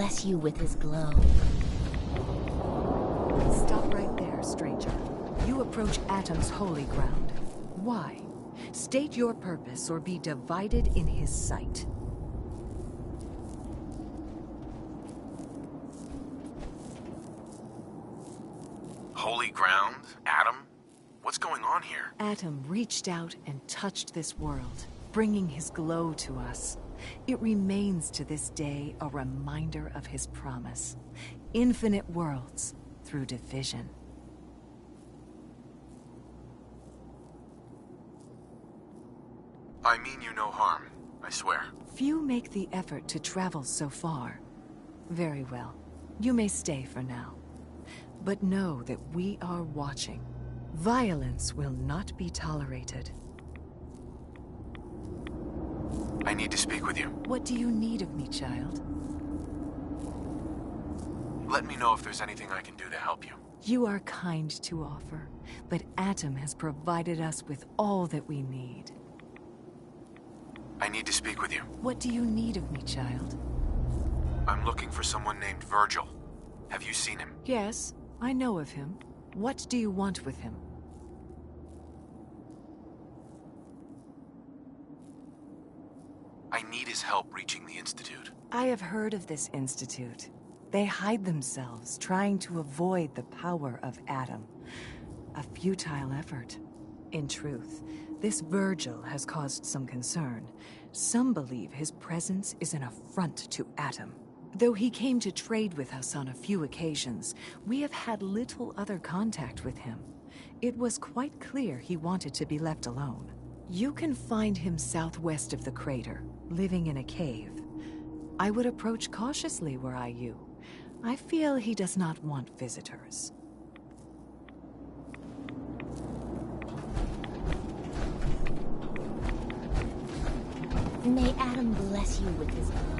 C: bless you with his glow.
V: Stop right there, stranger. You approach Atom's holy ground. Why? State your purpose or be divided in his sight.
F: Holy ground? Adam? What's going on here?
V: Atom reached out and touched this world, bringing his glow to us. It remains to this day a reminder of his promise. Infinite worlds through division.
F: I mean you no harm, I swear.
V: Few make the effort to travel so far. Very well. You may stay for now. But know that we are watching. Violence will not be tolerated.
F: I need to speak with you.
V: What do you need of me, child?
F: Let me know if there's anything I can do to help you.
V: You are kind to offer, but Atom has provided us with all that we need.
F: I need to speak with you.
V: What do you need of me, child?
F: I'm looking for someone named Virgil. Have you seen him?
V: Yes, I know of him. What do you want with him?
F: I need his help reaching the Institute.
V: I have heard of this Institute. They hide themselves, trying to avoid the power of Atom. A futile effort. In truth, this Virgil has caused some concern. Some believe his presence is an affront to Atom. Though he came to trade with us on a few occasions, we have had little other contact with him. It was quite clear he wanted to be left alone. You can find him southwest of the crater, living in a cave. I would approach cautiously were I you. I feel he does not want visitors.
C: May Adam bless you with his glow.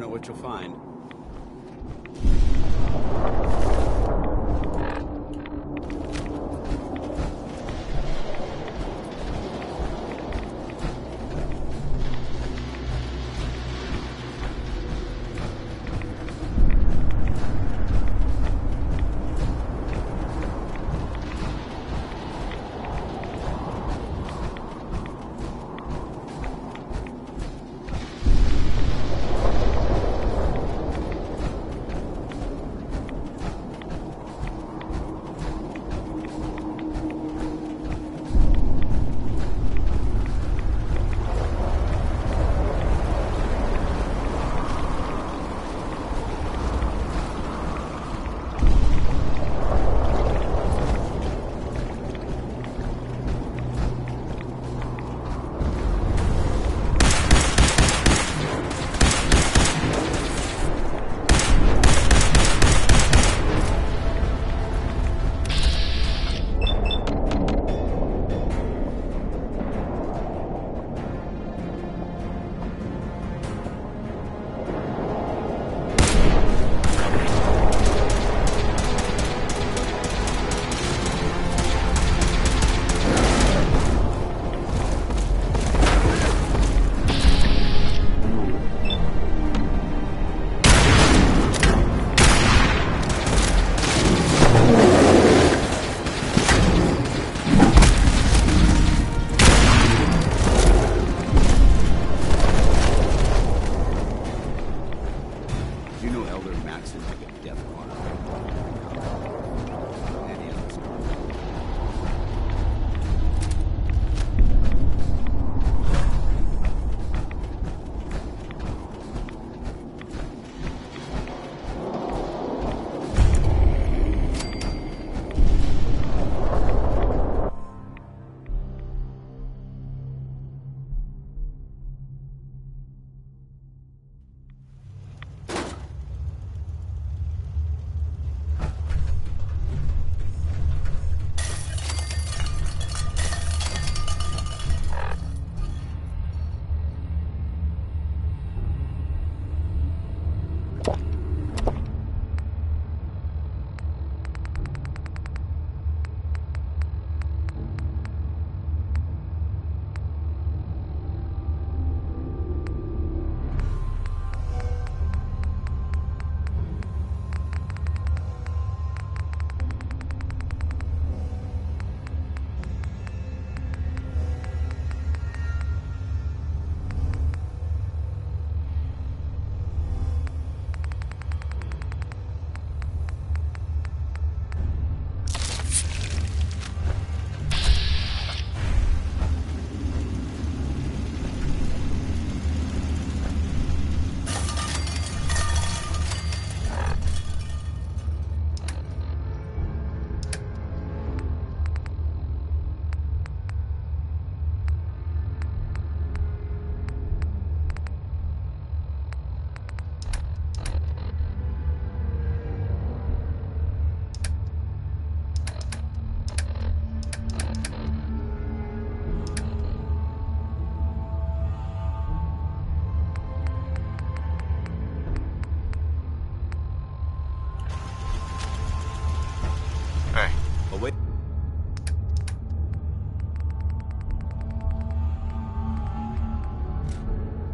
A: What you'll find.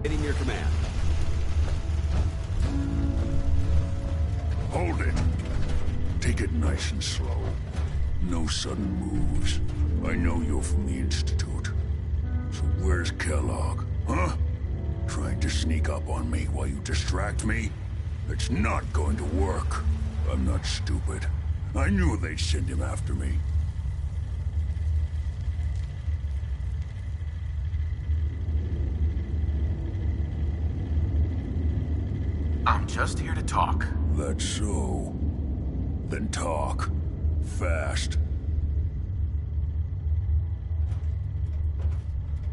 A: Getting your command.
L: Hold it. Take it nice and slow. No sudden moves. I know you're from the Institute. So where's Kellogg, huh? Trying to sneak up on me while you distract me? It's not going to work. I'm not stupid. I knew they'd send him after me.
F: I'm just here to talk.
L: That's so. Then talk. Fast.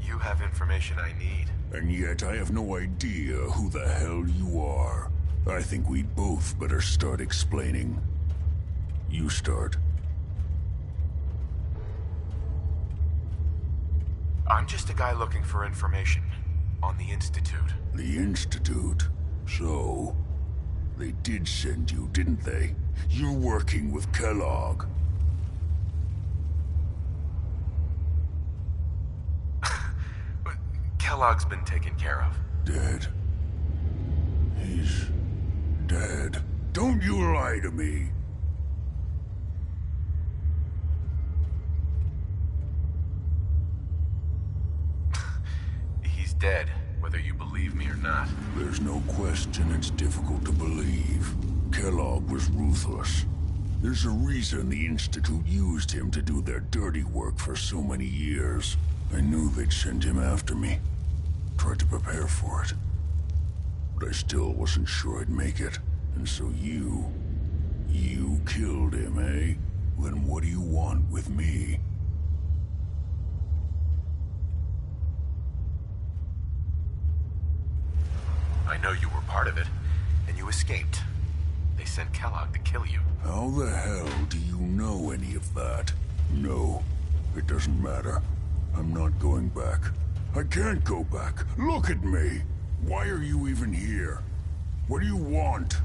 F: You have information I need.
L: And yet I have no idea who the hell you are. I think we'd both better start explaining. You start.
F: I'm just a guy looking for information on the Institute.
L: The Institute? So, they did send you, didn't they? You're working with Kellogg.
F: Kellogg's been taken care of.
L: Dead. He's dead. Don't you lie to me.
F: He's dead, whether you believe me or not.
L: There's no question it's difficult to believe. Kellogg was ruthless. There's a reason the Institute used him to do their dirty work for so many years. I knew they'd send him after me. Tried to prepare for it. But I still wasn't sure I'd make it. And so you killed him, eh? Then what do you want with me?
F: I know you were part of it, and you escaped. They sent Kellogg to kill you.
L: How the hell do you know any of that? No, it doesn't matter. I'm not going back. I can't go back. Look at me. Why are you even here? What do you want?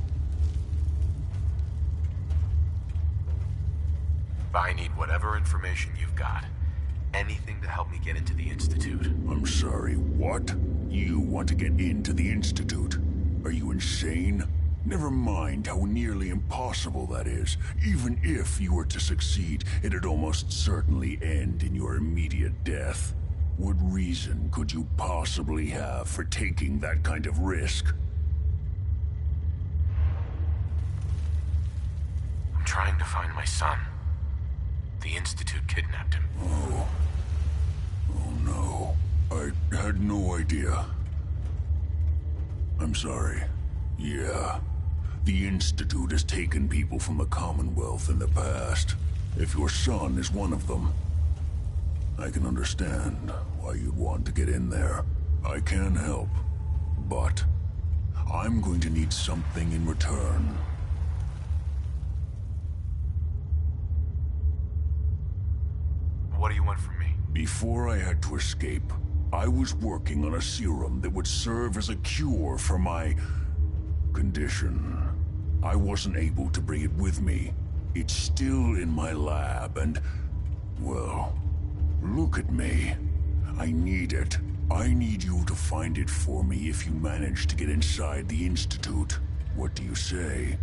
F: I need whatever information you've got. Anything to help me get into the Institute.
L: I'm sorry, what? You want to get into the Institute? Are you insane? Never mind how nearly impossible that is. Even if you were to succeed, it'd almost certainly end in your immediate death. What reason could you possibly have for taking that kind of risk?
F: I'm trying to find my son. The Institute kidnapped him.
L: Oh no. I had no idea. I'm sorry. Yeah. The Institute has taken people from the Commonwealth in the past. If your son is one of them, I can understand why you'd want to get in there. I can help, but I'm going to need something in return.
F: What do you want from me?
L: Before I had to escape, I was working on a serum that would serve as a cure for my condition. I wasn't able to bring it with me. It's still in my lab and, well, look at me. I need it. I need you to find it for me if you manage to get inside the Institute. What do you say?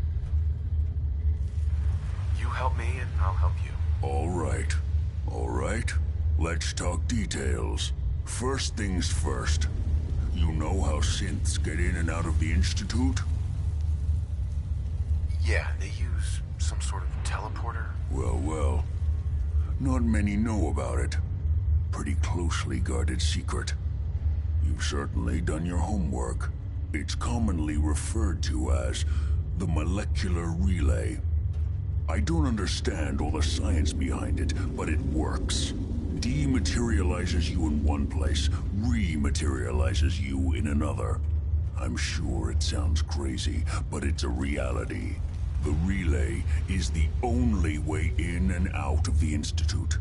F: You help me and I'll help you.
L: All right. All right. Let's talk details. First things first. You know how synths get in and out of the Institute?
F: Yeah, they use some sort of teleporter.
L: Well. Not many know about it. Pretty closely guarded secret. You've certainly done your homework. It's commonly referred to as the molecular relay. I don't understand all the science behind it, but it works. Dematerializes you in one place, rematerializes you in another. I'm sure it sounds crazy, but it's a reality. The relay is the only way in and out of the Institute.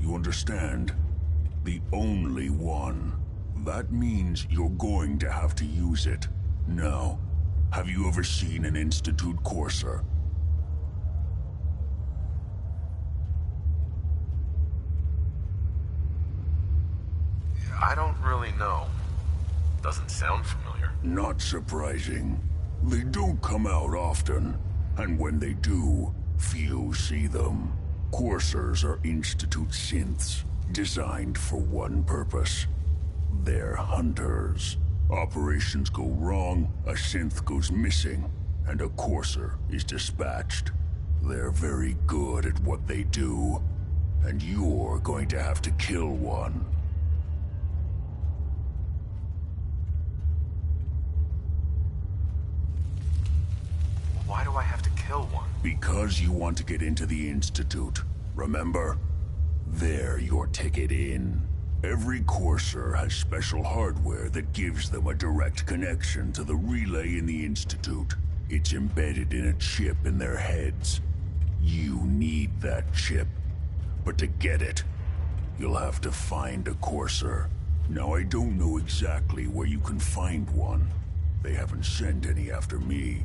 L: You understand? The only one. That means you're going to have to use it. Now, have you ever seen an Institute courser?
F: I don't really know. Doesn't sound familiar.
L: Not surprising. They don't come out often, and when they do, few see them. Coursers are Institute synths, designed for one purpose. They're hunters. Operations go wrong, a synth goes missing, and a courser is dispatched. They're very good at what they do, and you're going to have to kill one.
F: Why do I have to kill one?
L: Because you want to get into the Institute. Remember? They're your ticket in. Every courser has special hardware that gives them a direct connection to the relay in the Institute. It's embedded in a chip in their heads. You need that chip. But to get it, you'll have to find a courser. Now, I don't know exactly where you can find one. They haven't sent any after me.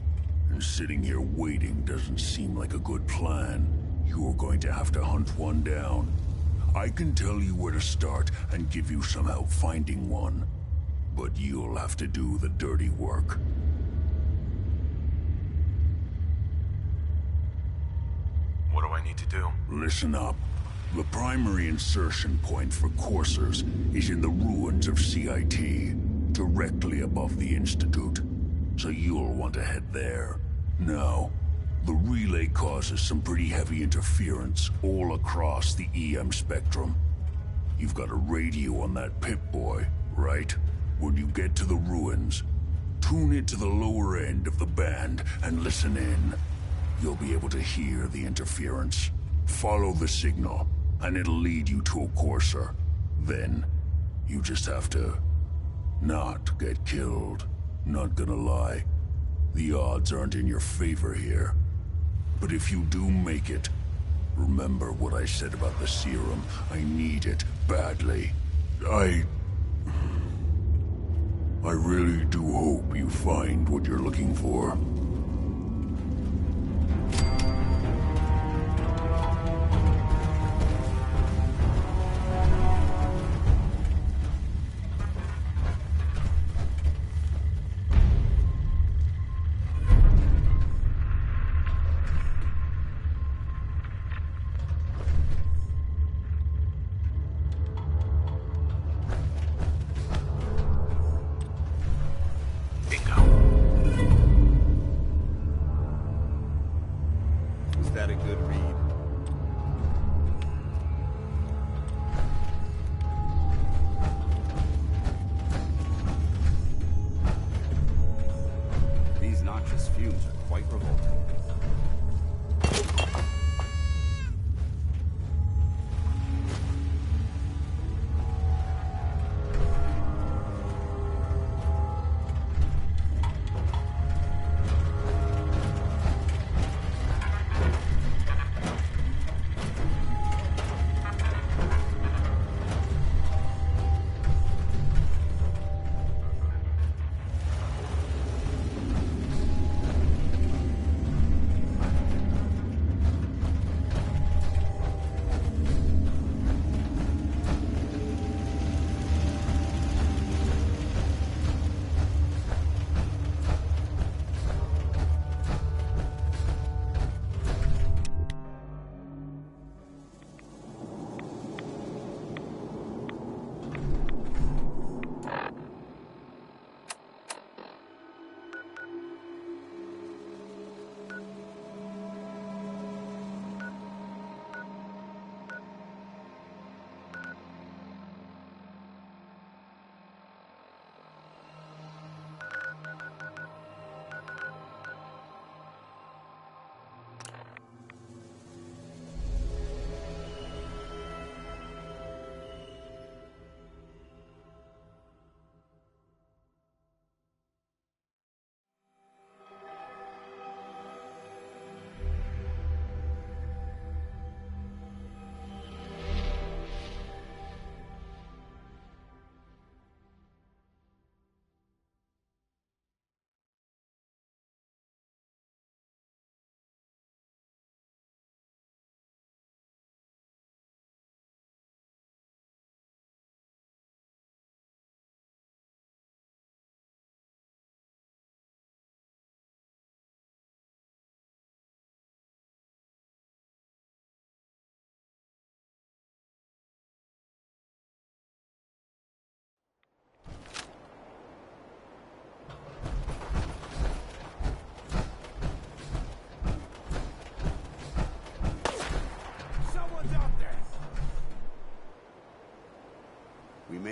L: And sitting here waiting doesn't seem like a good plan. You're going to have to hunt one down. I can tell you where to start and give you some help finding one. But you'll have to do the dirty work.
F: What do I need to do?
L: Listen up. The primary insertion point for coursers is in the ruins of CIT, directly above the Institute. So you'll want to head there. Now, the relay causes some pretty heavy interference all across the EM spectrum. You've got a radio on that Pip-Boy, right? When you get to the ruins, tune it to the lower end of the band and listen in. You'll be able to hear the interference. Follow the signal, and it'll lead you to a courser. Then, you just have to not get killed. Not gonna lie, the odds aren't in your favor here. But if you do make it, remember what I said about the serum. I need it badly. I really do hope you find what you're looking for.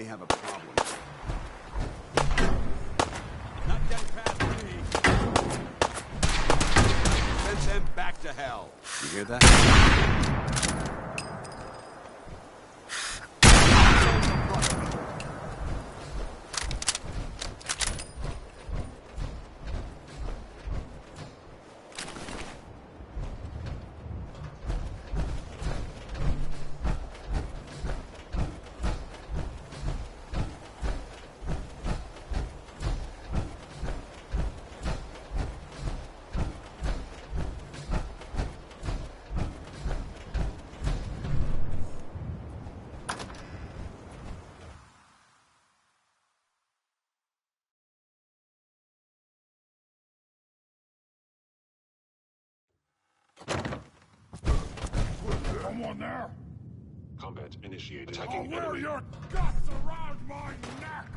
A: have a problem.
D: Not getting past me. Send them back to hell.
A: You hear that?
L: Someone there?
H: Combat initiated.
L: I'll wear your guts around my neck!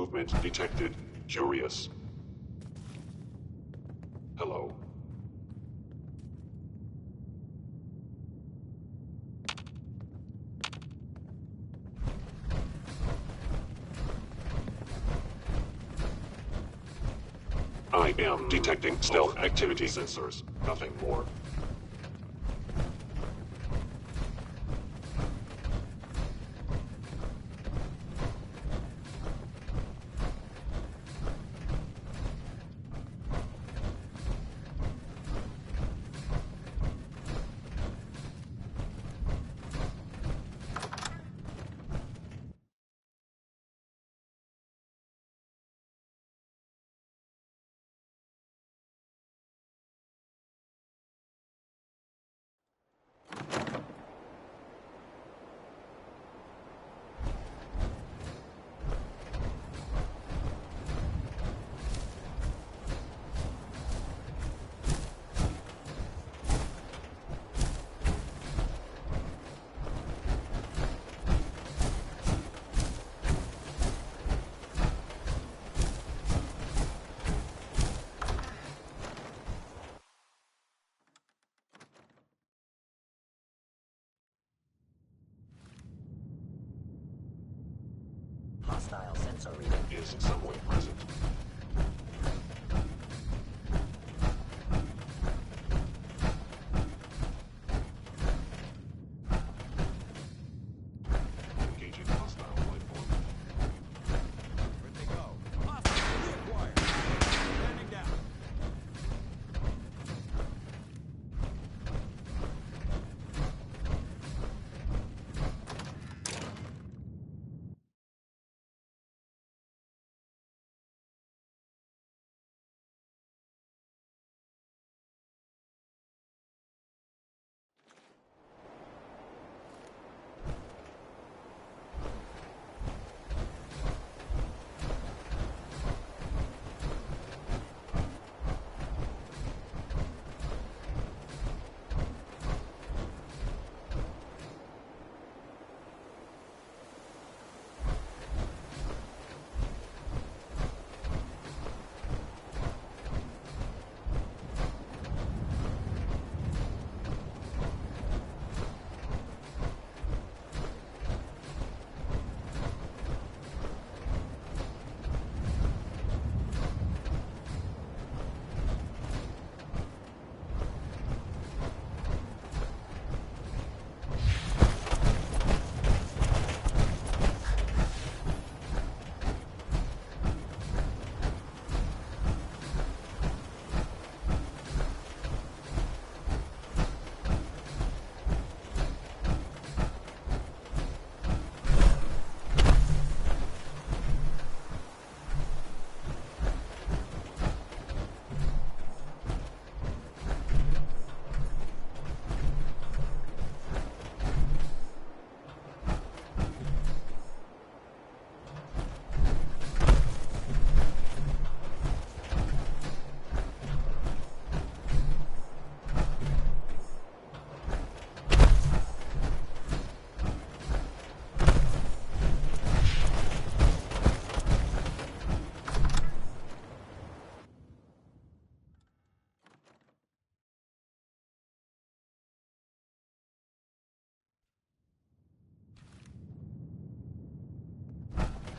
H: Movement detected. Curious. Hello. I am detecting stealth activity sensors. Nothing more.
G: Hostile sensor reading
H: is somewhere present. Engaging hostile life form.
D: Where'd they go? Hostile reacquired. Standing down.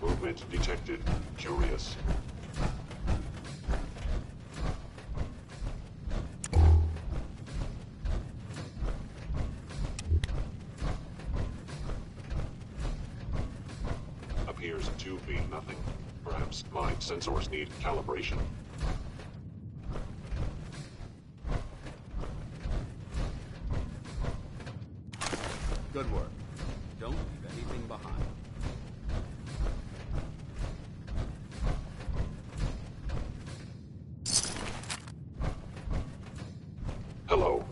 H: Movement detected. Curious. Appears to be nothing. Perhaps my sensors need calibration.
A: Good work. Don't leave anything behind.
H: Hello.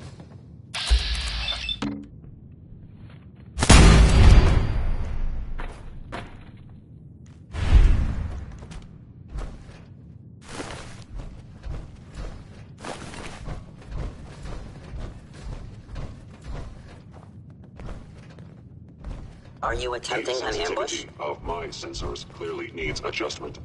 G: Are you attempting
H: The
G: an ambush?
H: sensitivity of my sensors clearly needs adjustment.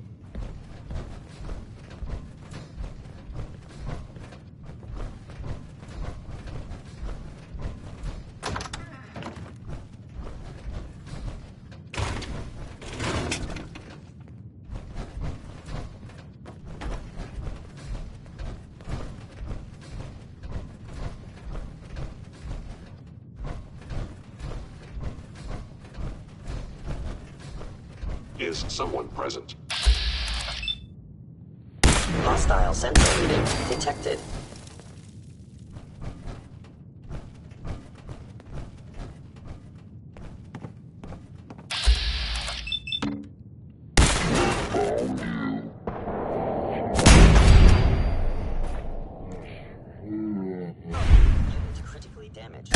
H: Is someone present?
G: Hostile sensor reading detected. Unit critically damaged.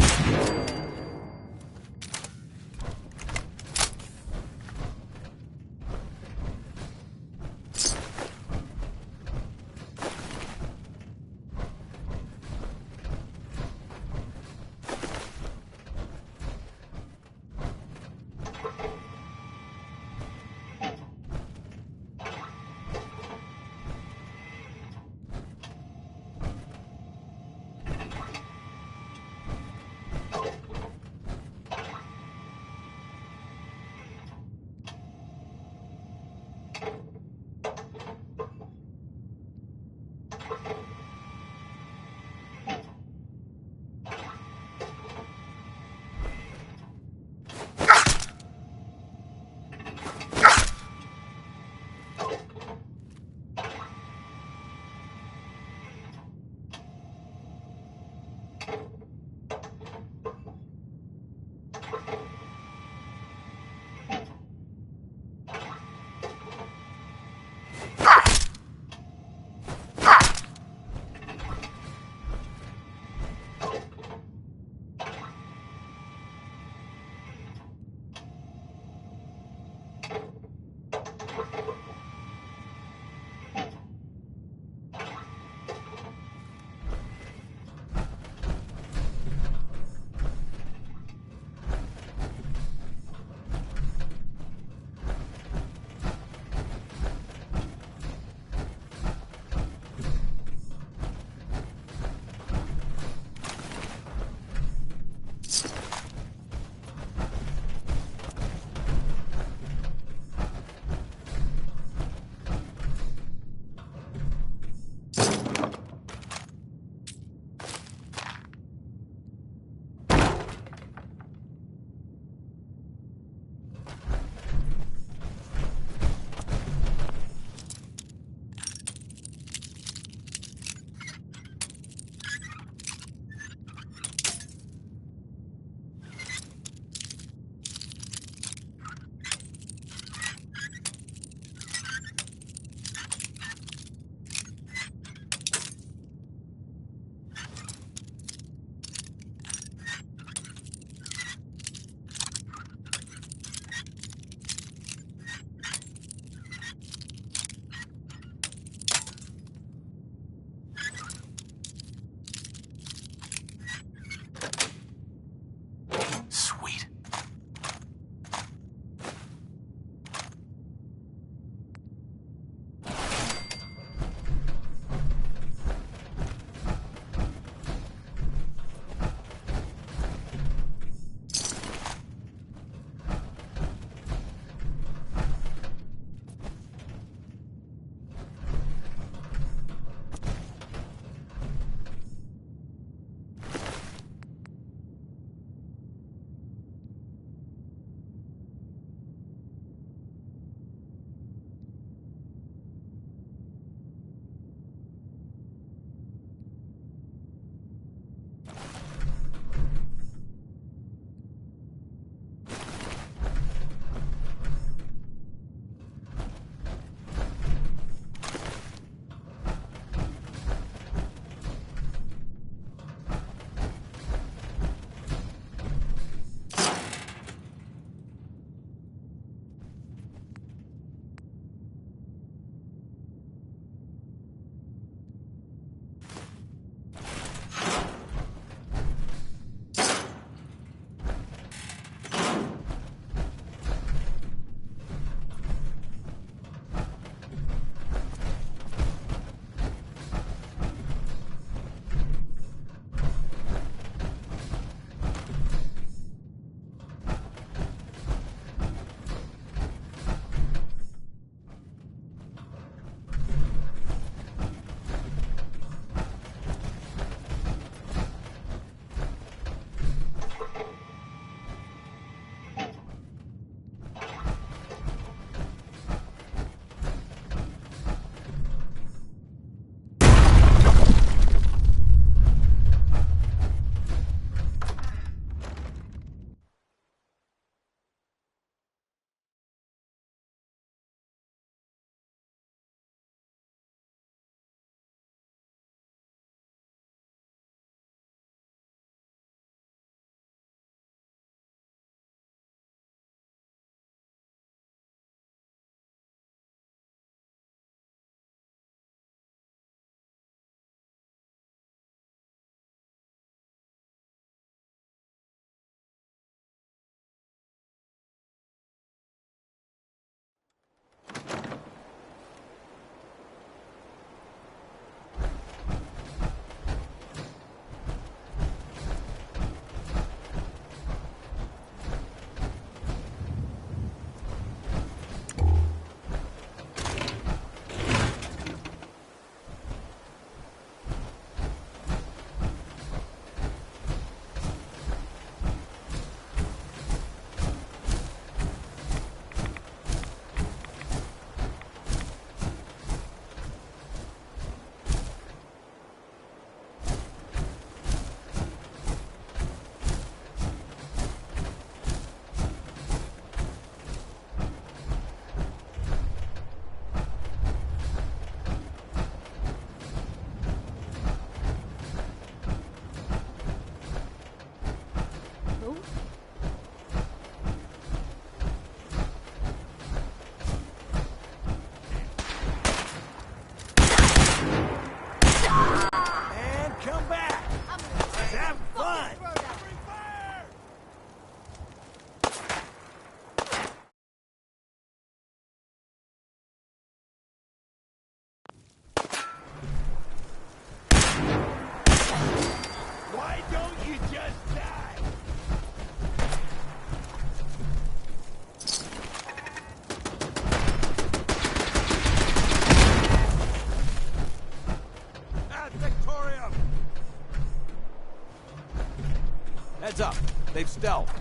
D: Heads up. They've stealth.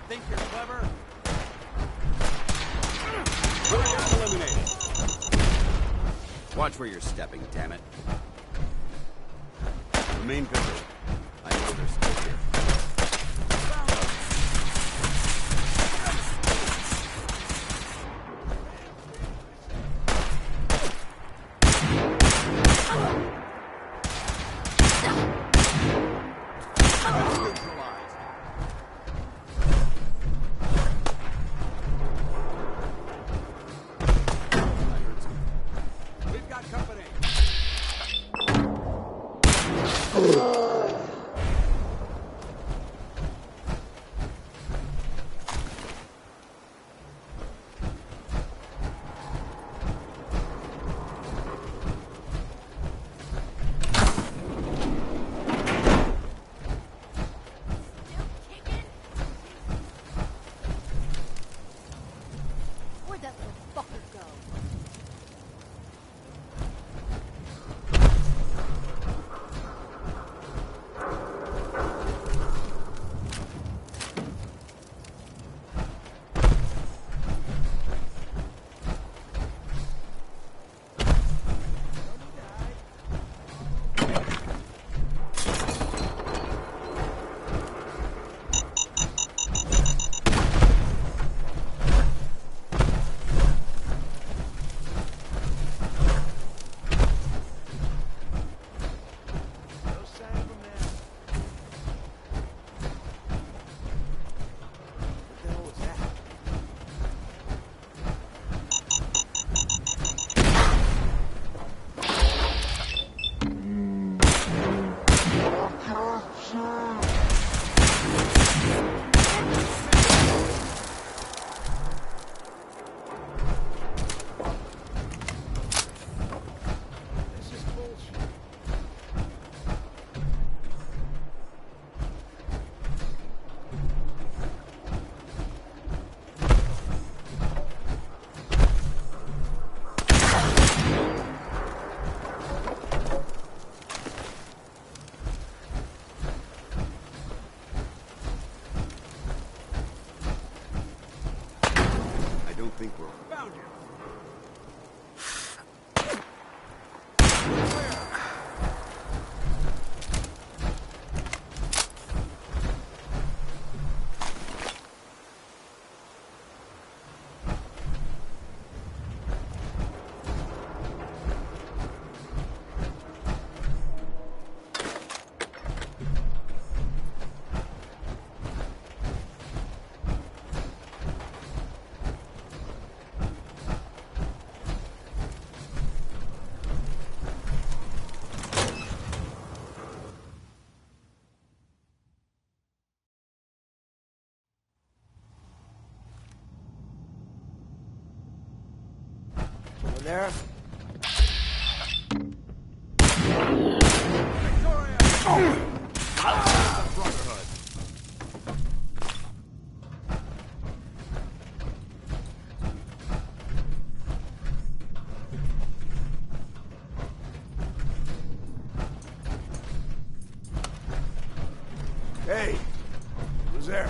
D: Think you're clever? Target eliminated.
A: Watch where you're stepping, damn it. Remain vigilant. I know they're still here.
D: We've got company.
T: Where'd that little fucker go?
A: I don't think we're...
D: Found you.
N: Over there?
L: Hey, who's there?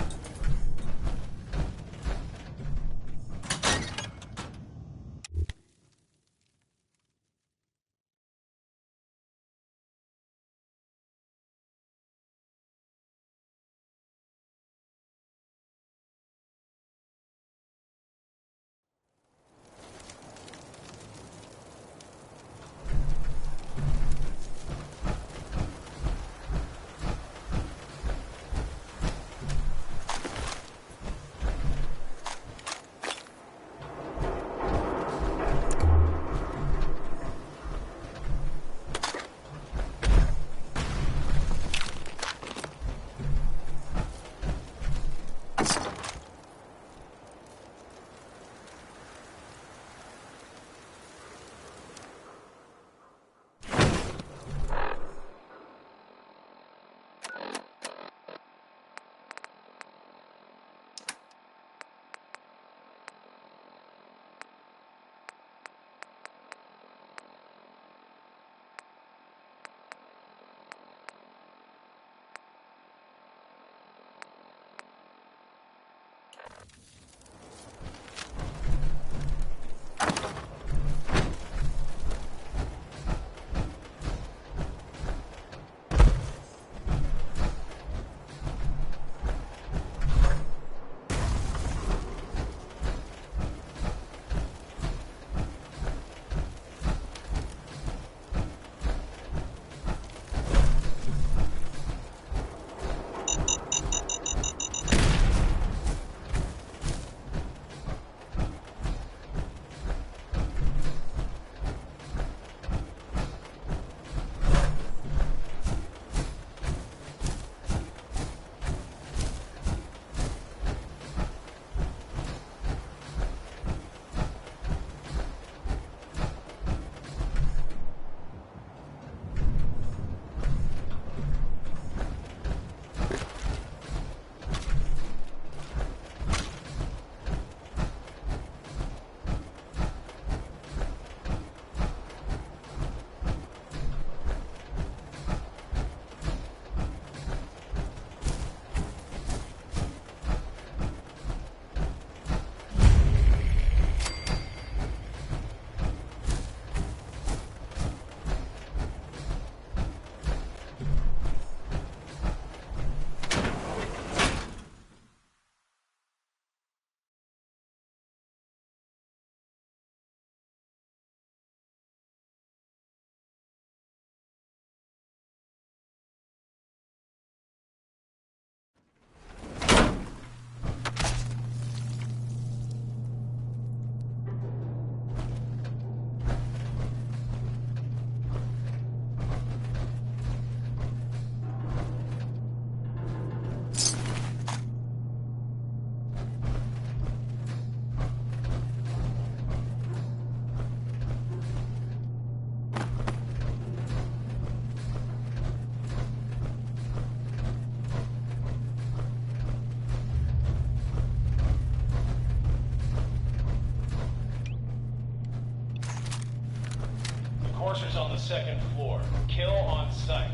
N: Courser's on the second floor. Kill on sight.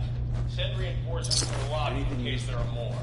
N: Send reinforcements to the lobby in case there are more.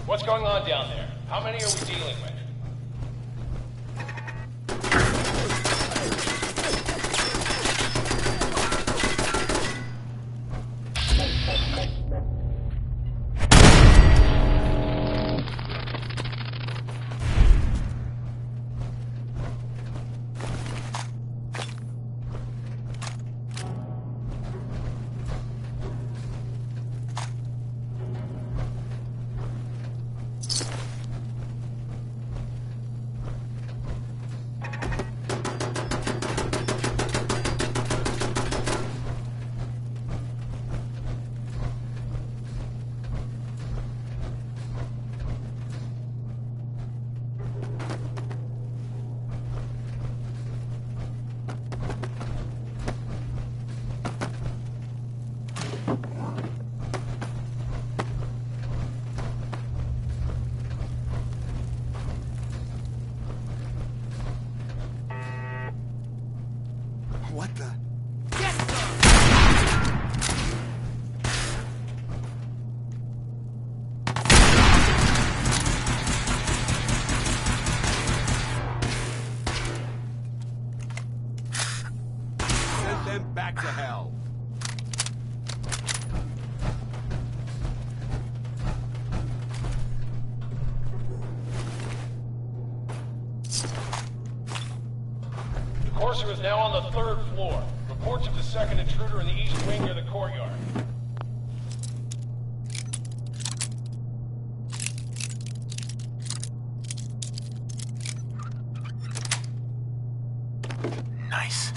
N: What's going on down there? How many are we dealing with?
D: What the? Send them back to hell.
N: Courser is now on the third floor. Reports of the second intruder in the east wing near the courtyard.
F: Nice.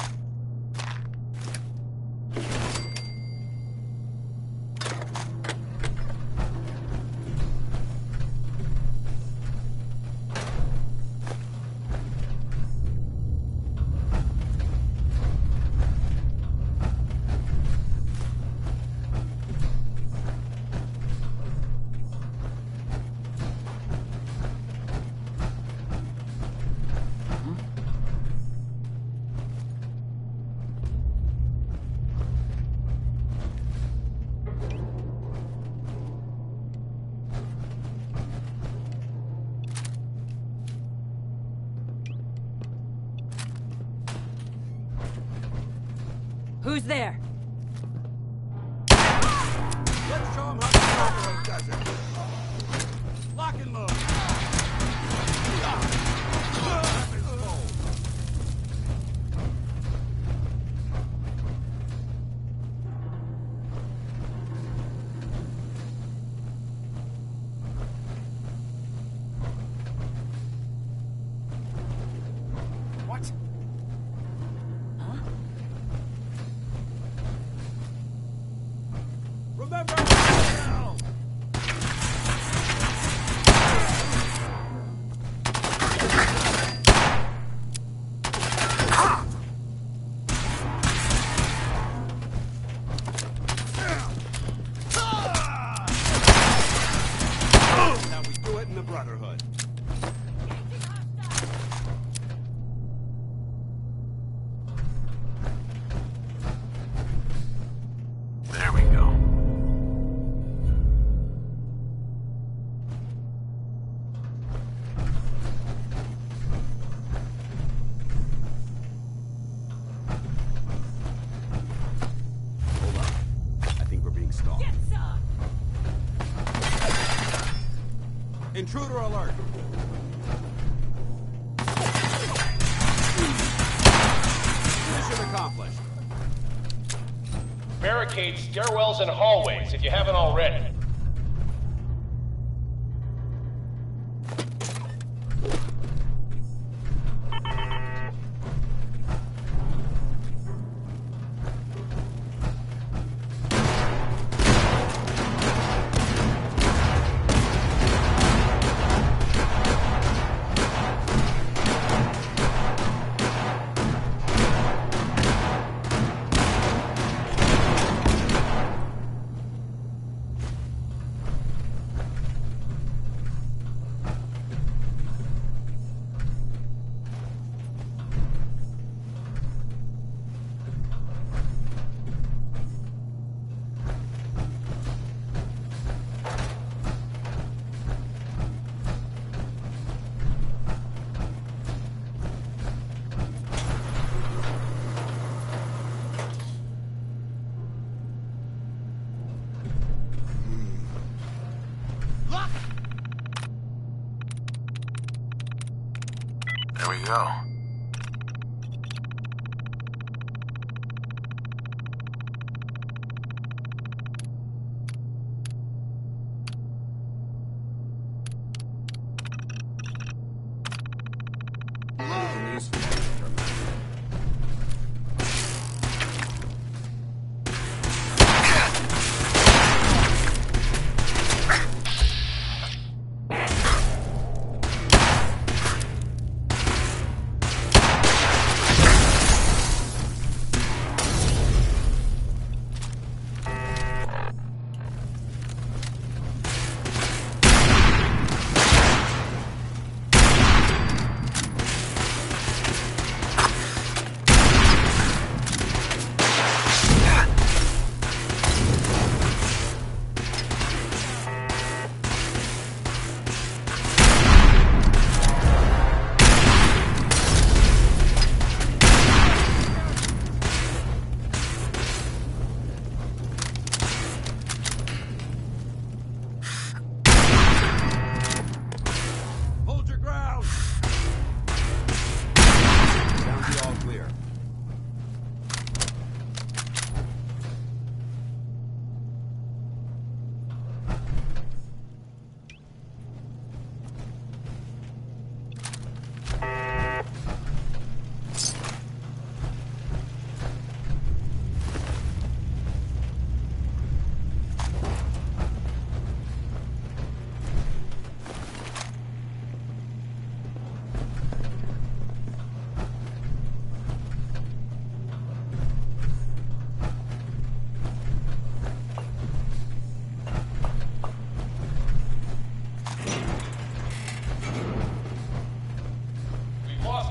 B: Who's there?
D: Let's show him how the Brotherhood does it. Lock and load. What? Remember now! Now we do it in the Brotherhood.
F: There we go.
D: Hold up. I think we're being stalked. Intruder alert! Mission accomplished.
N: barricade stairwells and hallways if you haven't already.
F: There we go.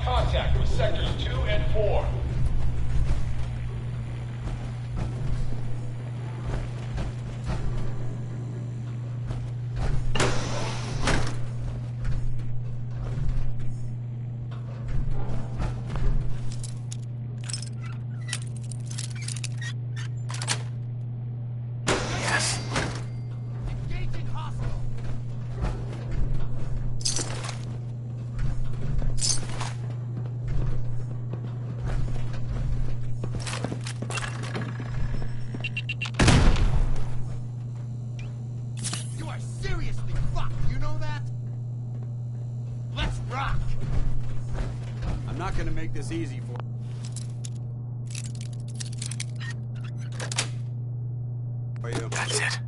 N: Contact with sectors 2 and 4.
D: I'm not gonna make this easy for you.
F: That's it.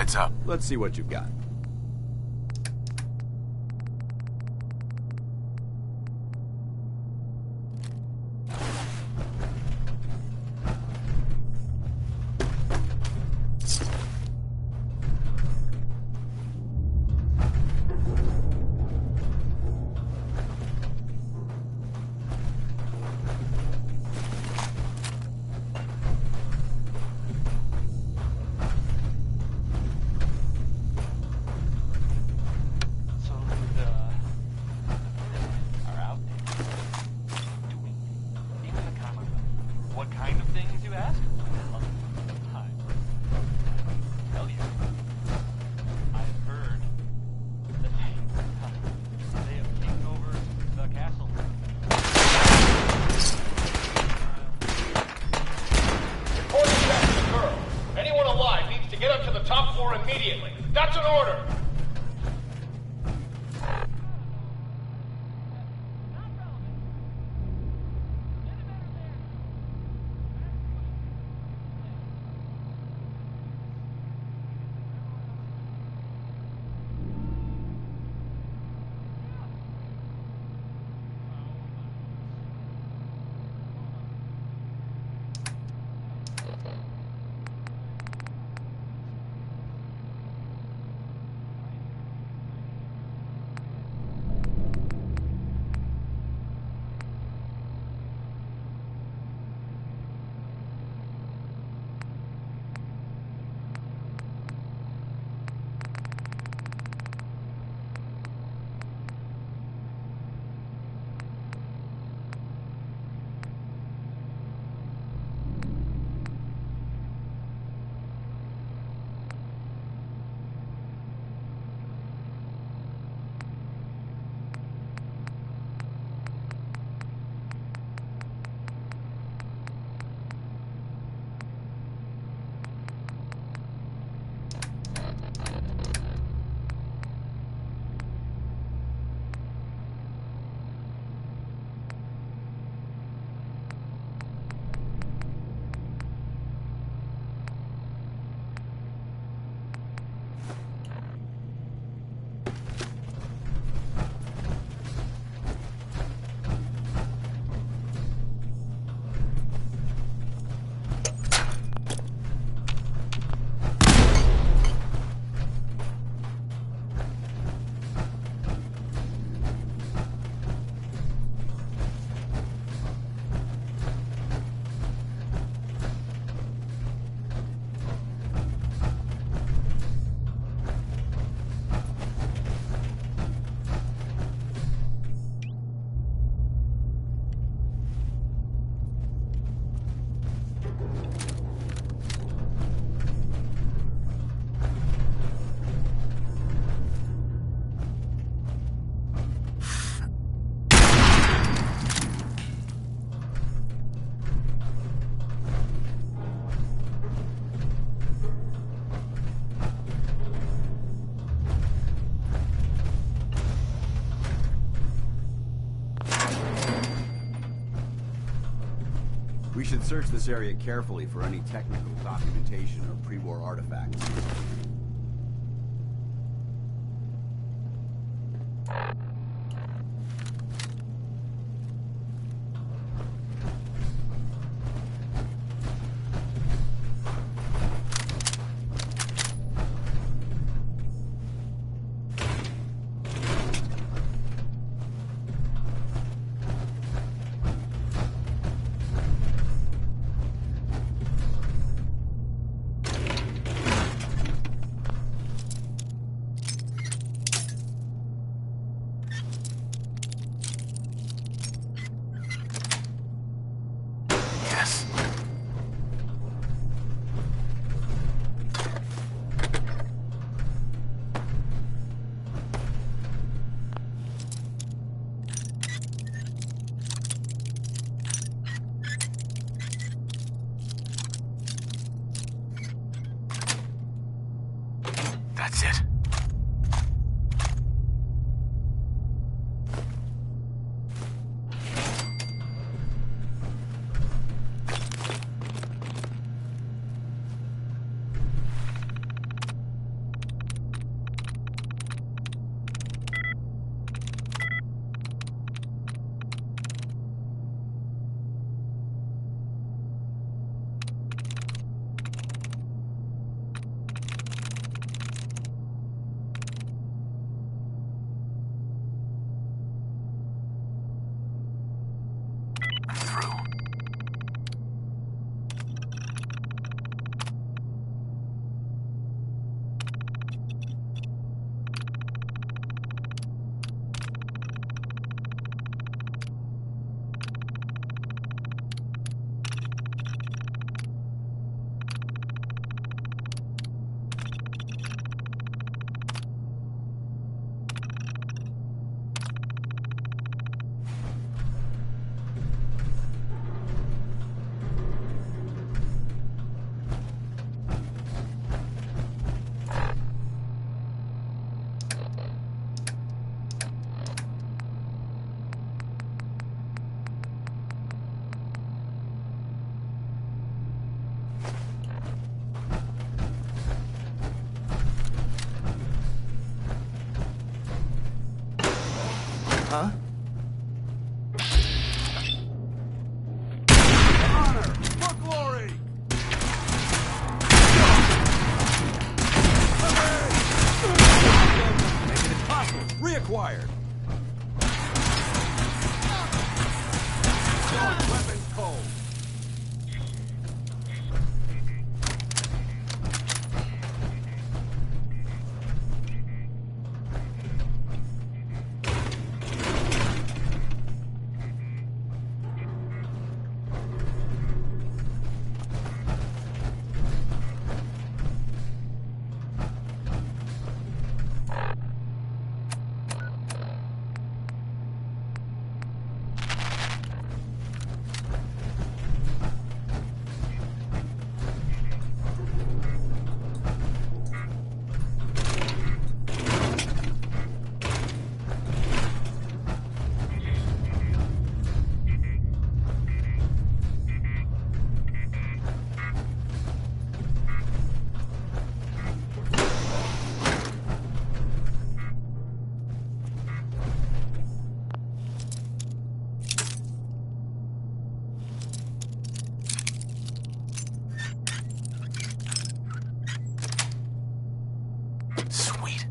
F: Heads up.
A: Let's see what you've got.
N: Immediately. That's an order!
A: We should search this area carefully for any technical documentation or pre-war artifacts.
D: Huh?
J: Honor! For glory!
D: Make it impossible. Reacquired.
J: Weapons cold.
F: Sweet.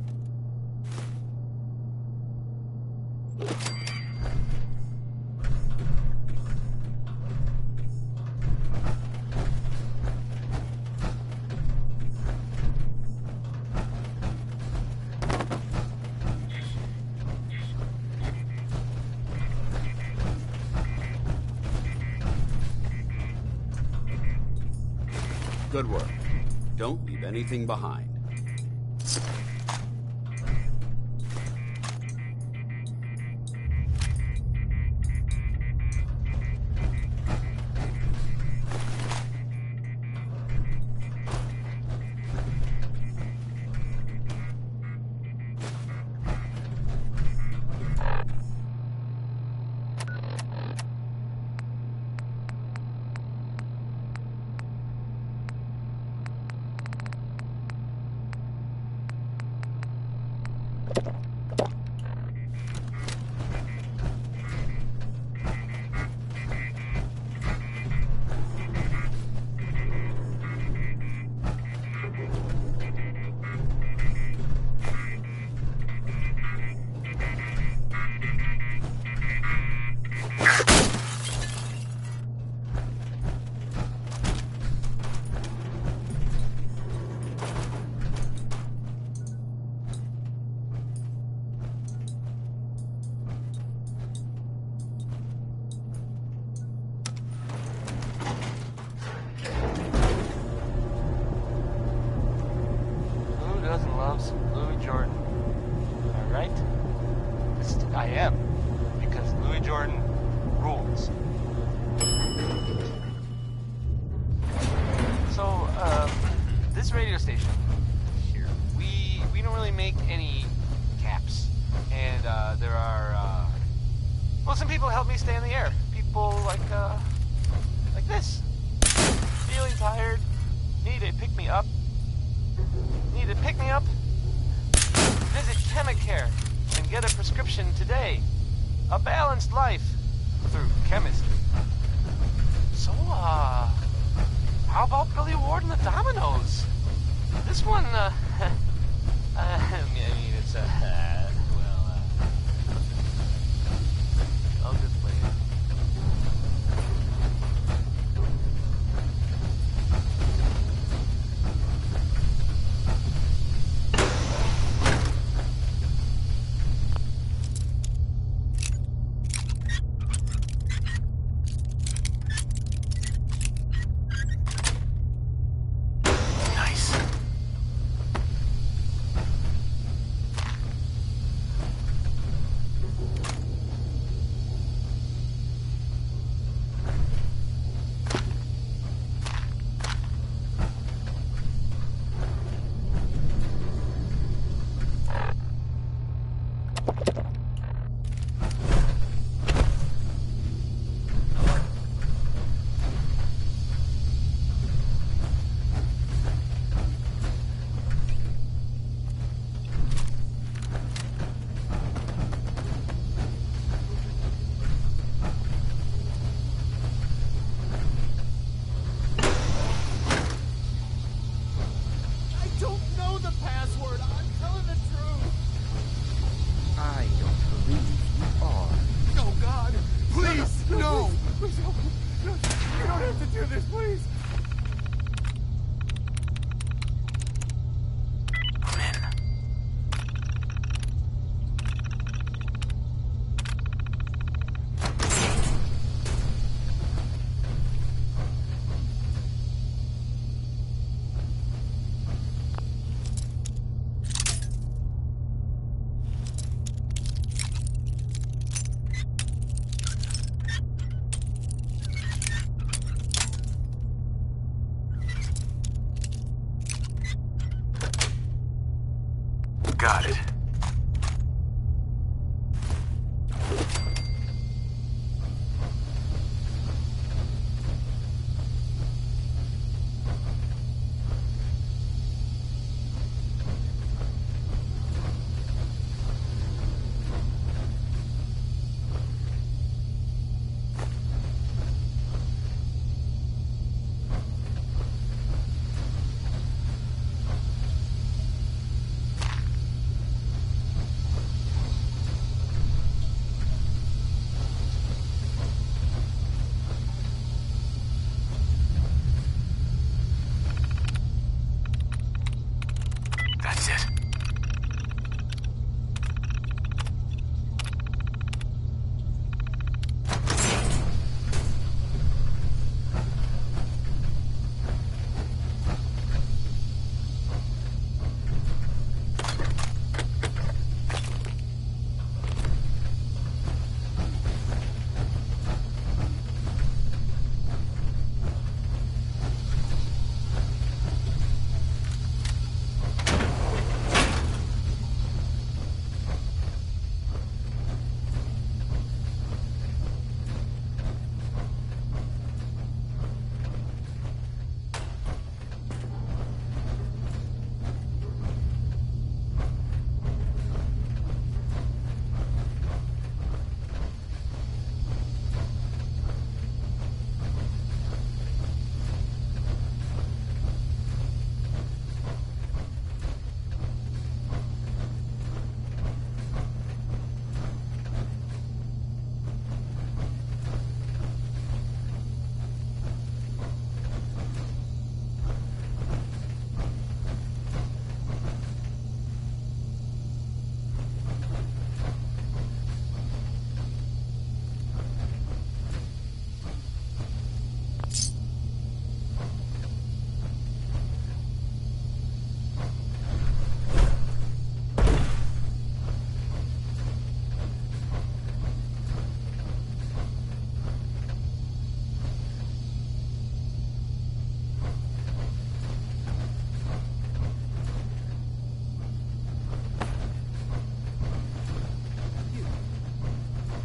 A: Good work. Don't leave anything behind.
N: Who doesn't love some Louis Jordan? Am I right? I am, because Louis Jordan rules. So, this radio station here, we don't really make any caps, and there are well, some people help me stay in the air. People like this, feeling tired, need a pick me up. Need to pick me up? Visit Chemicare and get a prescription today. A balanced life through chemistry. So, how about Billy Ward and the Dominoes? This one, I mean, it's, well, I'll just play it.
J: do this, please.
F: I'm in. Got it. That's it.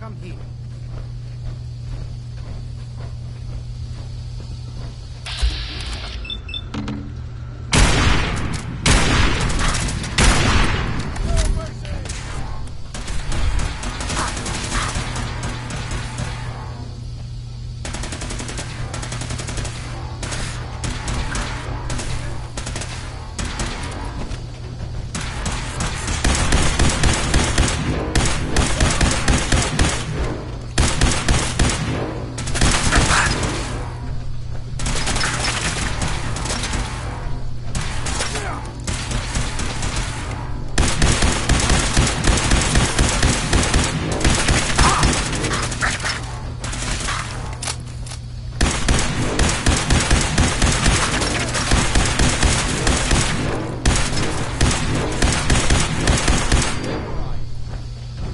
J: Come here.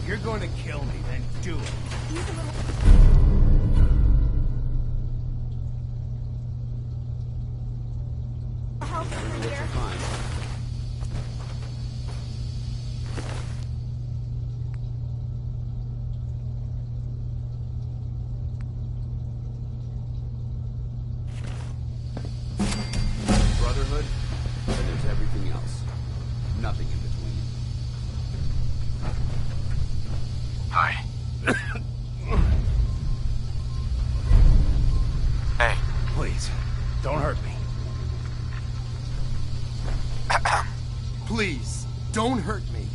J: You're going to kill me, then do it.
A: Brotherhood, and there's everything else. Nothing in between.
F: Hi. Hey.
J: Please, don't hurt me. Please, don't hurt me.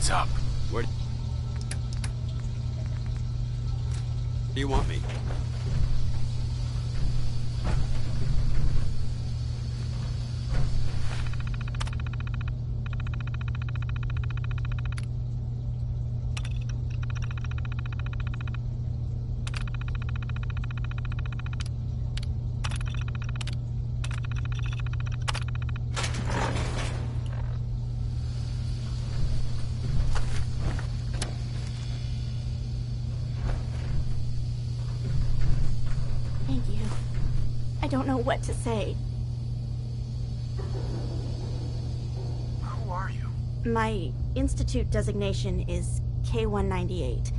F: What's up?
A: Where do you want me?
C: Thank you. I don't know what to say.
F: Who are you?
C: My institute designation is K198,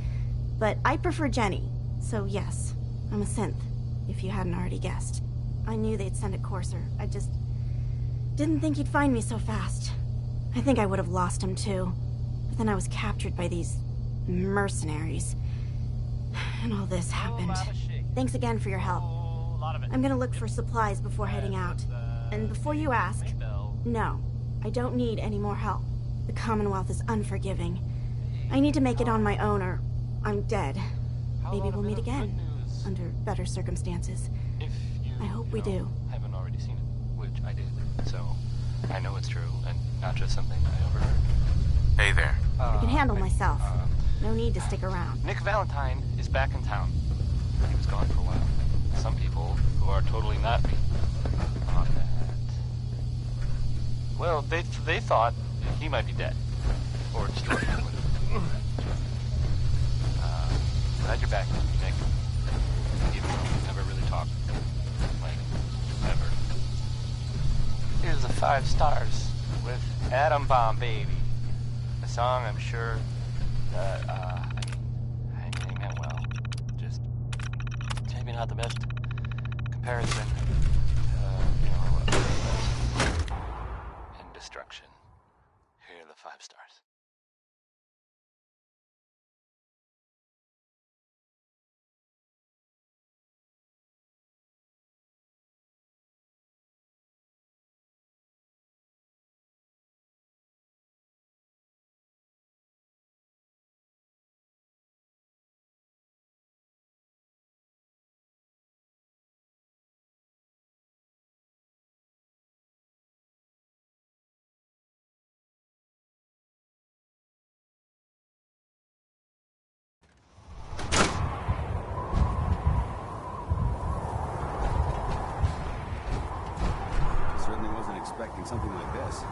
C: but I prefer Jenny, so yes, I'm a synth, if you hadn't already guessed. I knew they'd send a courser. I just didn't think he'd find me so fast. I think I would have lost him too, but then I was captured by these mercenaries. And all this happened. Thanks again for your help. I'm gonna look for supplies before heading out. And before you ask, no, I don't need any more help. The Commonwealth is unforgiving. I need to make it on my own or I'm dead. Maybe we'll meet again, under better circumstances. I hope we do.
O: Haven't already seen it, which I did, so I know it's true and not just something I overheard.
F: Hey there.
C: I can handle myself. No need to stick around.
O: Nick Valentine is back in town. He was gone for a while. Some people who are totally not me thought that. Well, they thought he might be dead or destroyed. Glad you're back, Nick. Even though we never really talked, like ever. Here's the 5 stars with Atom Bomb Baby, a song I'm sure that I meant well. Just maybe not the best comparison, and destruction. Here are the 5 stars.
A: Certainly wasn't expecting something like this.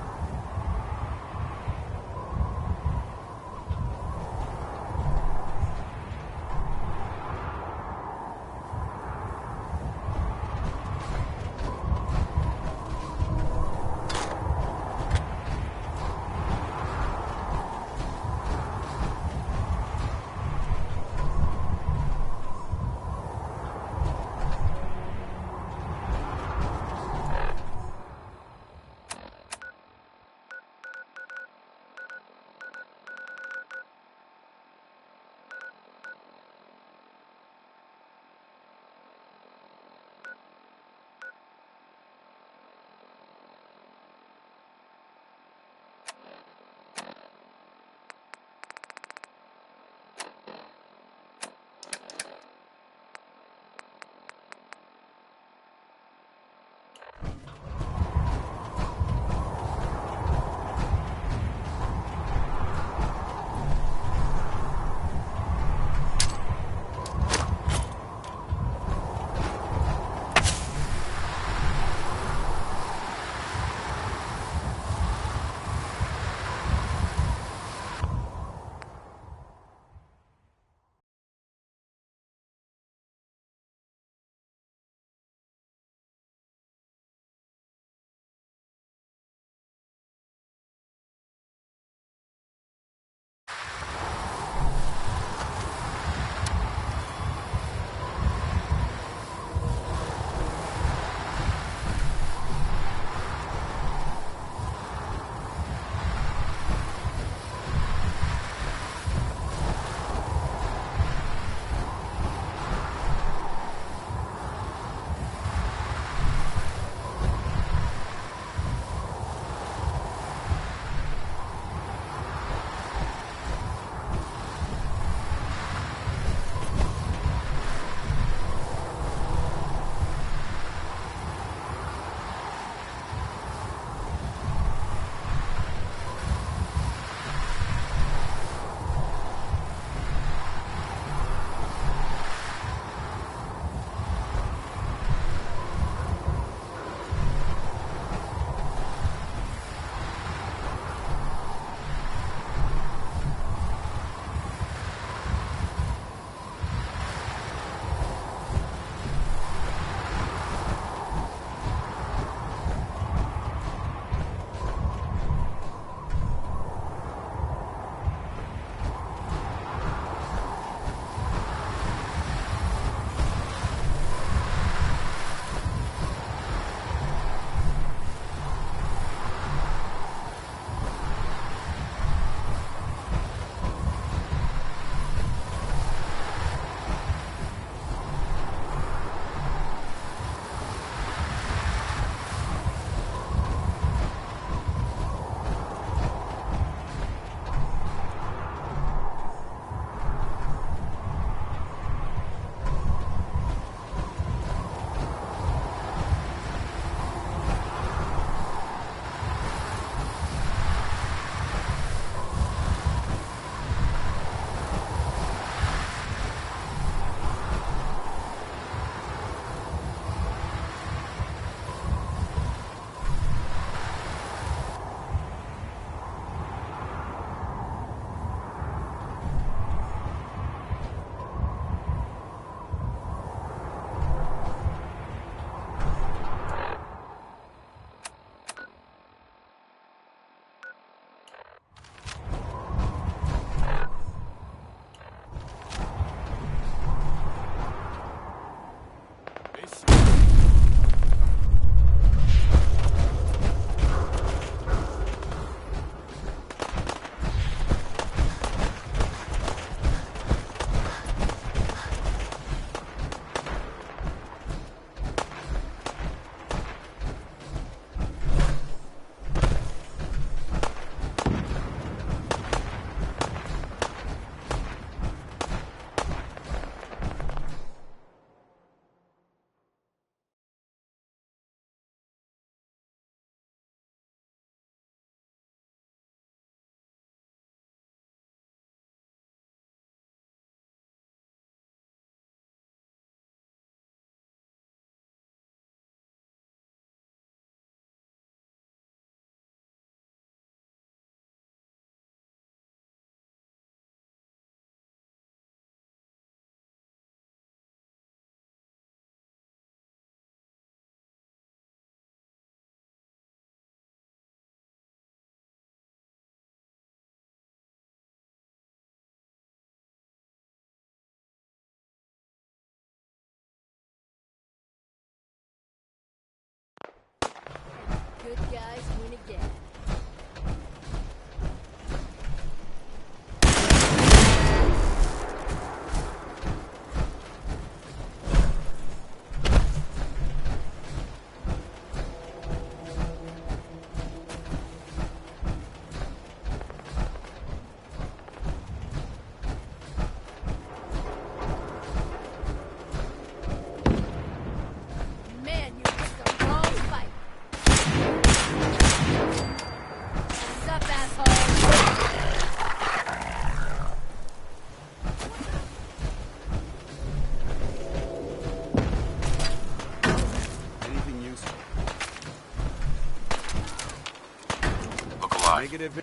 F: Goodbye.
A: Negative.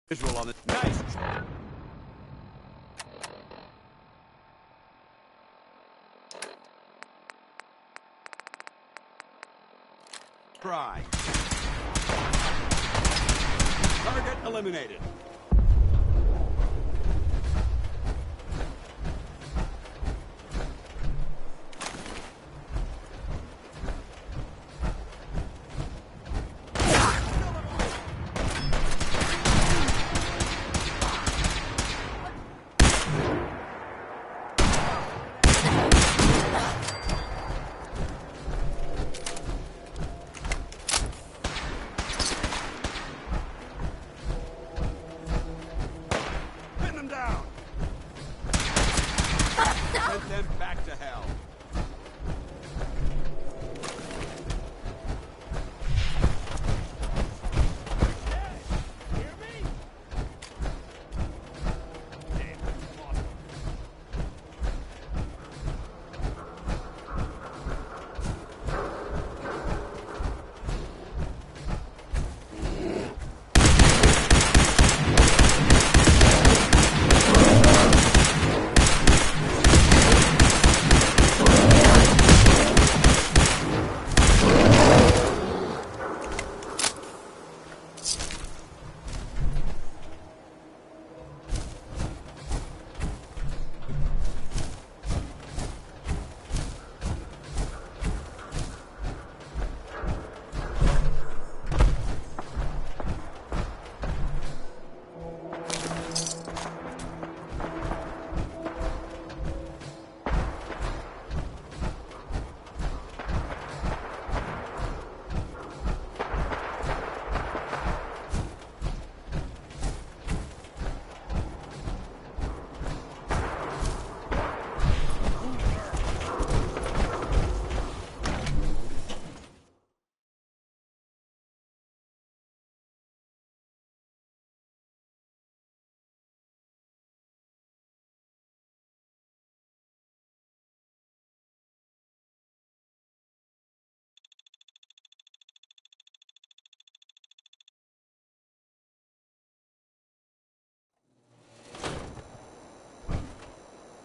A: Visual on the nice. Try. Target eliminated. Back to hell.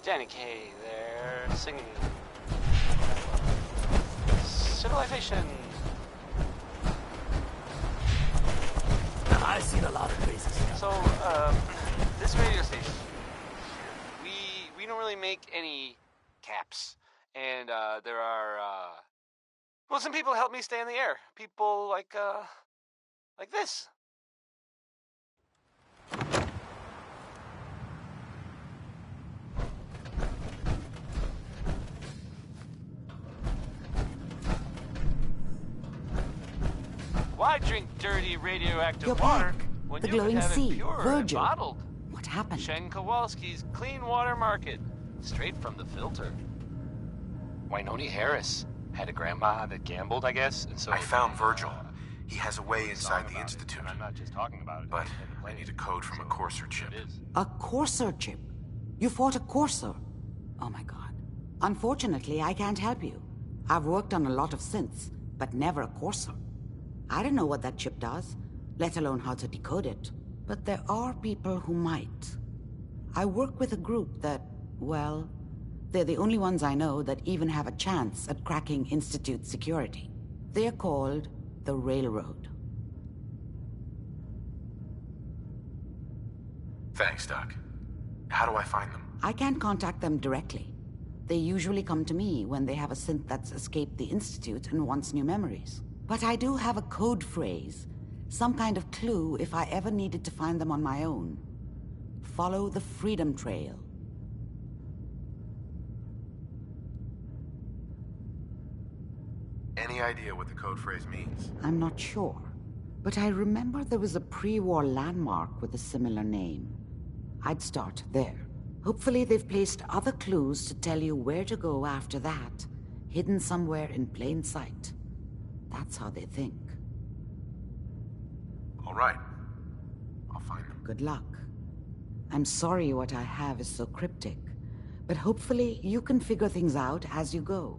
N: Danny Kaye there, singing Civilization.
J: I've seen a lot of crazy stuff.
N: So, this radio station, we don't really make any caps. And, there are, well, some people help me stay in the air. People like this. Why drink dirty radioactive
K: You're
N: water
K: back.
N: when
K: The
N: you can
K: glowing
N: have
K: sea,
N: it pure and
K: Virgil.
N: bottled?
K: What happened?
N: Shen Kowalski's Clean Water Market, straight from the filter. Wynoni Harris had a grandma that gambled, I guess, and so
F: I found Virgil. He has a way inside the
N: Institute.
F: Institute.
N: I'm not just talking about it.
F: But I need a code from a Courser chip.
K: A Courser chip? You fought a Courser? Oh my god. Unfortunately, I can't help you. I've worked on a lot of synths, but never a Courser. I don't know what that chip does, let alone how to decode it. But there are people who might. I work with a group that, well, they're the only ones I know that even have a chance at cracking Institute security. They're called the Railroad.
F: Thanks, Doc. How do I find them?
K: I can't contact them directly. They usually come to me when they have a synth that's escaped the Institute and wants new memories. But I do have a code phrase, some kind of clue if I ever needed to find them on my own. Follow the Freedom Trail.
F: Any idea what the code phrase means?
K: I'm not sure, but I remember there was a pre-war landmark with a similar name. I'd start there. Hopefully they've placed other clues to tell you where to go after that, hidden somewhere in plain sight. That's how they think.
F: All right. I'll find them.
K: Good luck. I'm sorry what I have is so cryptic, But hopefully you can figure things out as you go.